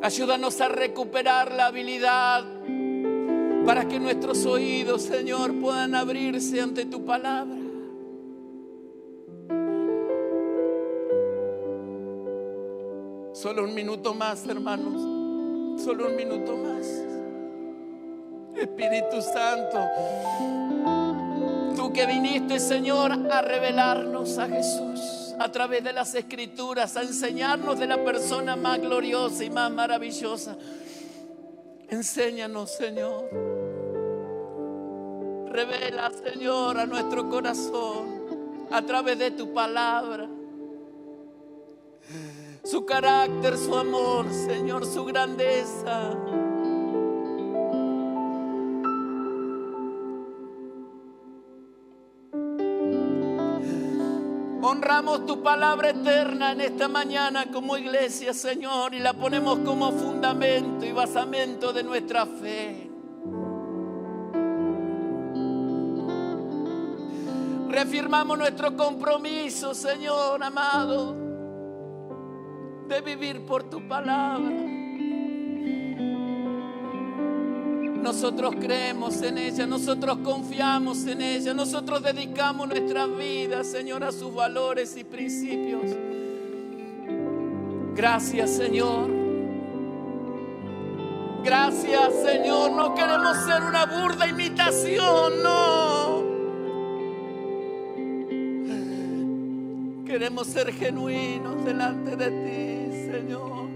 Ayúdanos a recuperar la habilidad para que nuestros oídos, Señor, puedan abrirse ante tu palabra. Solo un minuto más, hermanos. Solo un minuto más. Espíritu Santo, tú que viniste, Señor, a revelarnos a Jesús a través de las Escrituras, a enseñarnos de la persona más gloriosa y más maravillosa. Enséñanos, Señor. Revela, Señor, a nuestro corazón a través de tu palabra su carácter, su amor, Señor, su grandeza. Honramos tu palabra eterna en esta mañana como iglesia, Señor, y la ponemos como fundamento y basamento de nuestra fe. Reafirmamos nuestro compromiso, Señor amado, de vivir por tu palabra. Nosotros creemos en ella, nosotros confiamos en ella, nosotros dedicamos nuestras vidas, Señor, a sus valores y principios. Gracias, Señor. Gracias, Señor. No queremos ser una burda imitación, no. Queremos ser genuinos delante de ti, Señor.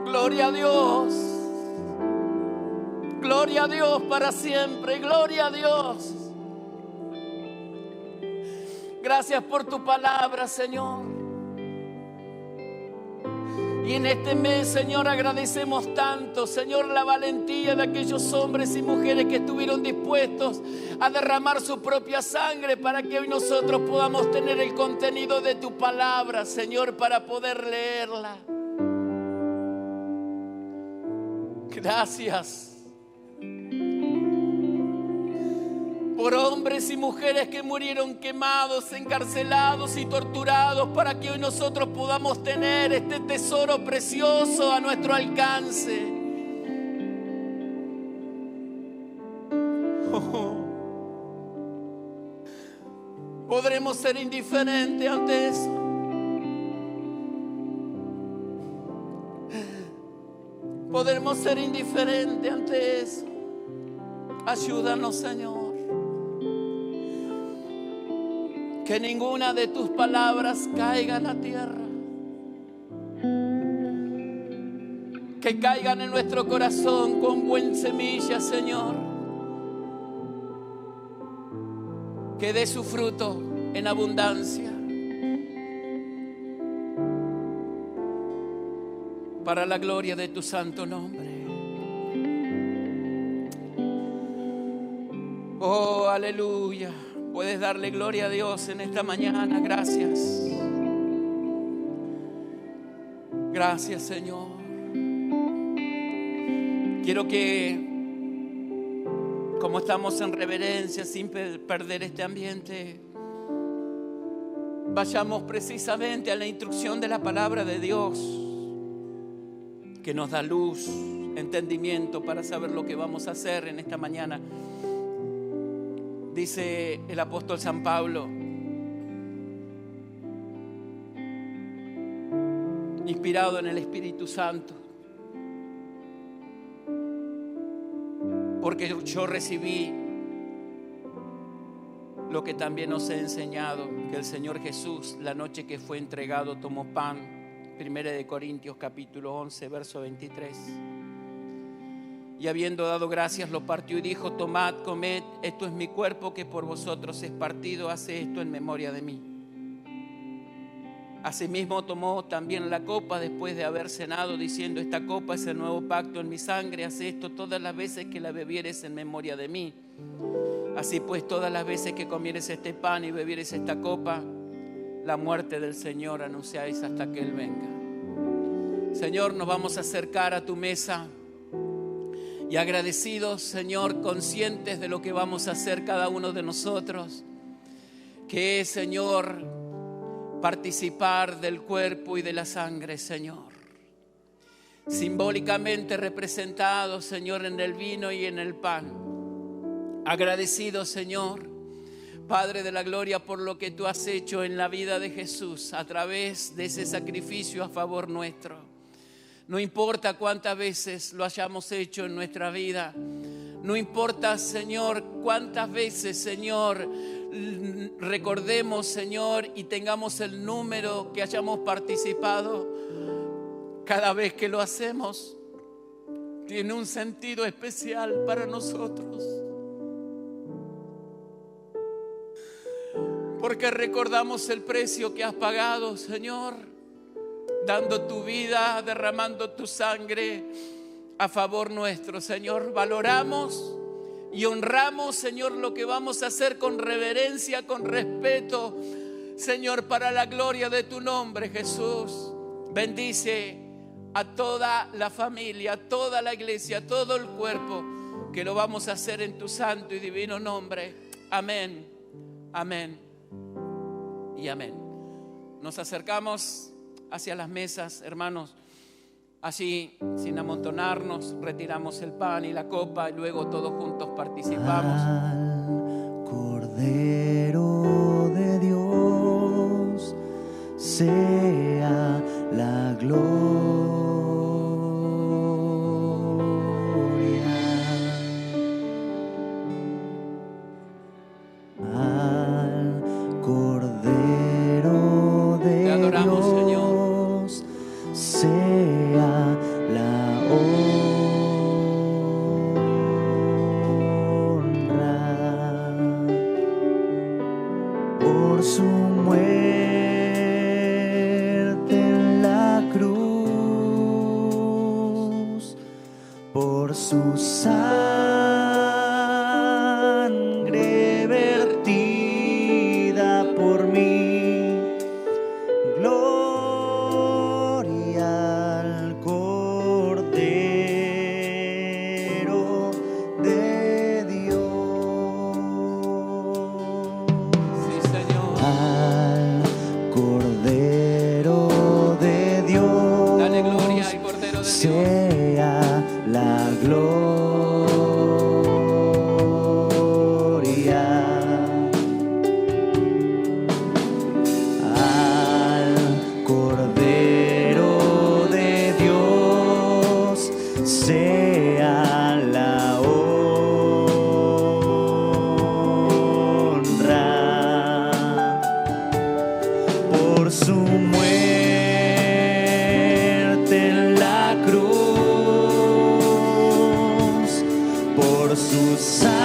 Gloria a Dios. Gloria a Dios para siempre. Gloria a Dios. Gracias por tu palabra, Señor. Y en este mes, Señor, agradecemos tanto, Señor, la valentía de aquellos hombres y mujeres que estuvieron dispuestos a derramar su propia sangre para que hoy nosotros podamos tener el contenido de tu palabra, Señor, para poder leerla. Gracias por hombres y mujeres que murieron quemados, encarcelados y torturados para que hoy nosotros podamos tener este tesoro precioso a nuestro alcance. ¿Podremos ser indiferentes ante eso? ¿Podremos ser indiferentes ante eso? Ayúdanos, Señor. Que ninguna de tus palabras caiga en la tierra. Que caigan en nuestro corazón con buen semilla, Señor. Que dé su fruto en abundancia. Para la gloria de tu santo nombre. Oh, aleluya. Puedes darle gloria a Dios en esta mañana. Gracias. Gracias, Señor. Quiero que, como estamos en reverencia, sin perder este ambiente, vayamos precisamente a la instrucción de la palabra de Dios, que nos da luz, entendimiento para saber lo que vamos a hacer en esta mañana. Dice el apóstol San Pablo, inspirado en el Espíritu Santo, porque yo recibí lo que también os he enseñado, que el Señor Jesús, la noche que fue entregado, tomó pan. 1 Corintios capítulo 11, verso 23. Y habiendo dado gracias, lo partió y dijo: tomad, comed, esto es mi cuerpo que por vosotros es partido, haced esto en memoria de mí. Asimismo tomó también la copa después de haber cenado, diciendo: esta copa es el nuevo pacto en mi sangre, haced esto todas las veces que la bebieres en memoria de mí. Así pues, todas las veces que comieres este pan y bebieres esta copa, la muerte del Señor anunciáis hasta que Él venga. Señor, nos vamos a acercar a tu mesa y agradecidos, Señor, conscientes de lo que vamos a hacer cada uno de nosotros, que es, Señor, participar del cuerpo y de la sangre, Señor, simbólicamente representados, Señor, en el vino y en el pan. Agradecidos, Señor, Padre de la gloria, por lo que tú has hecho en la vida de Jesús a través de ese sacrificio a favor nuestro. No importa cuántas veces lo hayamos hecho en nuestra vida. No importa, Señor, cuántas veces, Señor, recordemos, Señor, y tengamos el número que hayamos participado. Cada vez que lo hacemos, tiene un sentido especial para nosotros. Porque recordamos el precio que has pagado, Señor, dando tu vida, derramando tu sangre a favor nuestro, Señor. Valoramos y honramos, Señor, lo que vamos a hacer con reverencia, con respeto, Señor, para la gloria de tu nombre, Jesús. Bendice a toda la familia, a toda la iglesia, a todo el cuerpo, que lo vamos a hacer en tu santo y divino nombre. Amén, amén y amén. Nos acercamos hacia las mesas, hermanos. Así, sin amontonarnos, retiramos el pan y la copa y luego todos juntos participamos. Al Cordero de Dios sea la gloria. Al Cordero de Te adoramos, Dios sea la honra por su muerte en la cruz, por su sangre vertida por mí. Gloria al Cordero de Dios. Sí, Señor. Al Cordero de Dios. Dale gloria al Cordero de Dios. Sea la gloria. Al Cordero de Dios sea la honra por su muerte en la cruz, por su sangre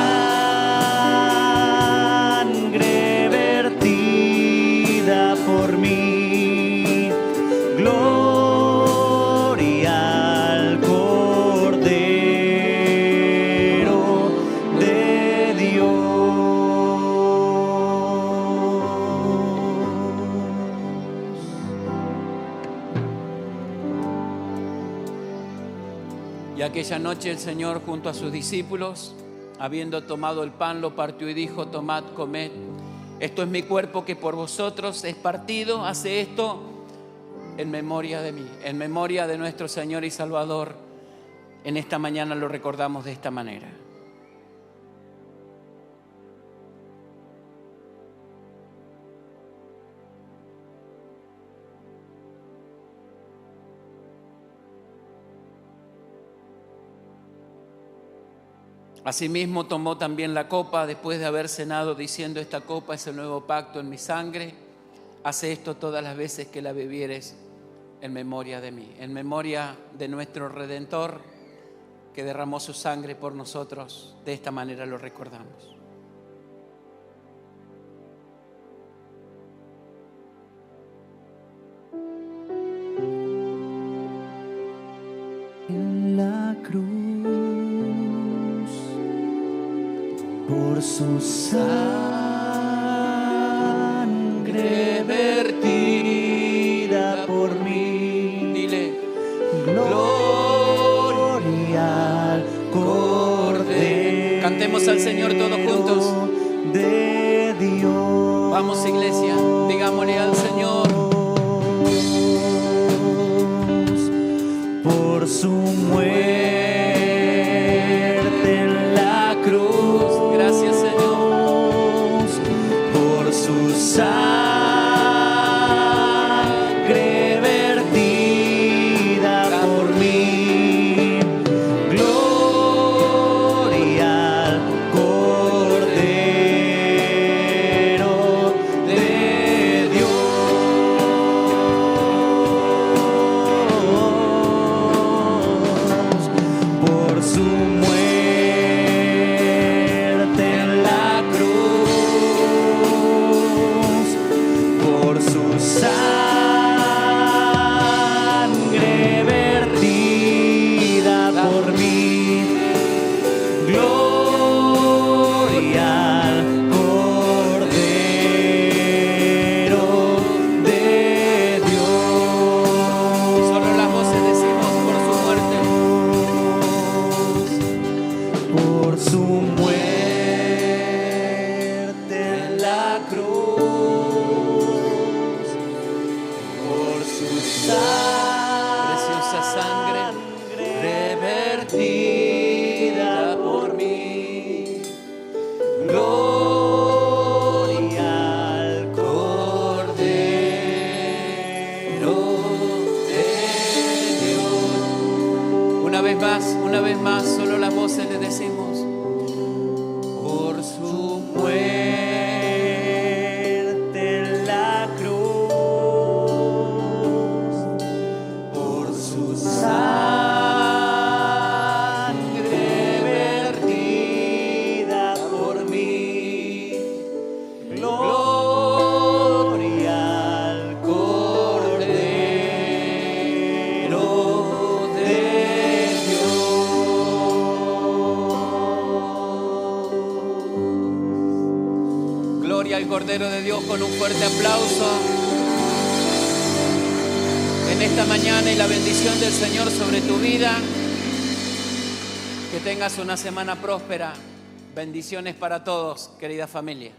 vertida por mí. Gloria al Cordero de Dios. Y aquella noche el Señor junto a sus discípulos, habiendo tomado el pan, lo partió y dijo: tomad, comed, esto es mi cuerpo que por vosotros es partido, hace esto en memoria de mí, en memoria de nuestro Señor y Salvador. En esta mañana lo recordamos de esta manera. Asimismo tomó también la copa después de haber cenado, diciendo: esta copa es el nuevo pacto en mi sangre. Hace esto todas las veces que la bebieres en memoria de mí, en memoria de nuestro Redentor que derramó su sangre por nosotros. De esta manera lo recordamos. En la cruz, por su sangre vertida por mí. Dile: Gloria al Cordero. Cantemos al Señor todos juntos. De Dios. Vamos, iglesia, digámosle al Señor: por su muerte en la cruz. Gracias, Señor. Por su sangre vertida por mí. Gloria al Cordero de Dios. al Cordero de Dios con un fuerte aplauso en esta mañana y la bendición del Señor sobre tu vida. Que tengas una semana próspera. Bendiciones para todos, querida familia.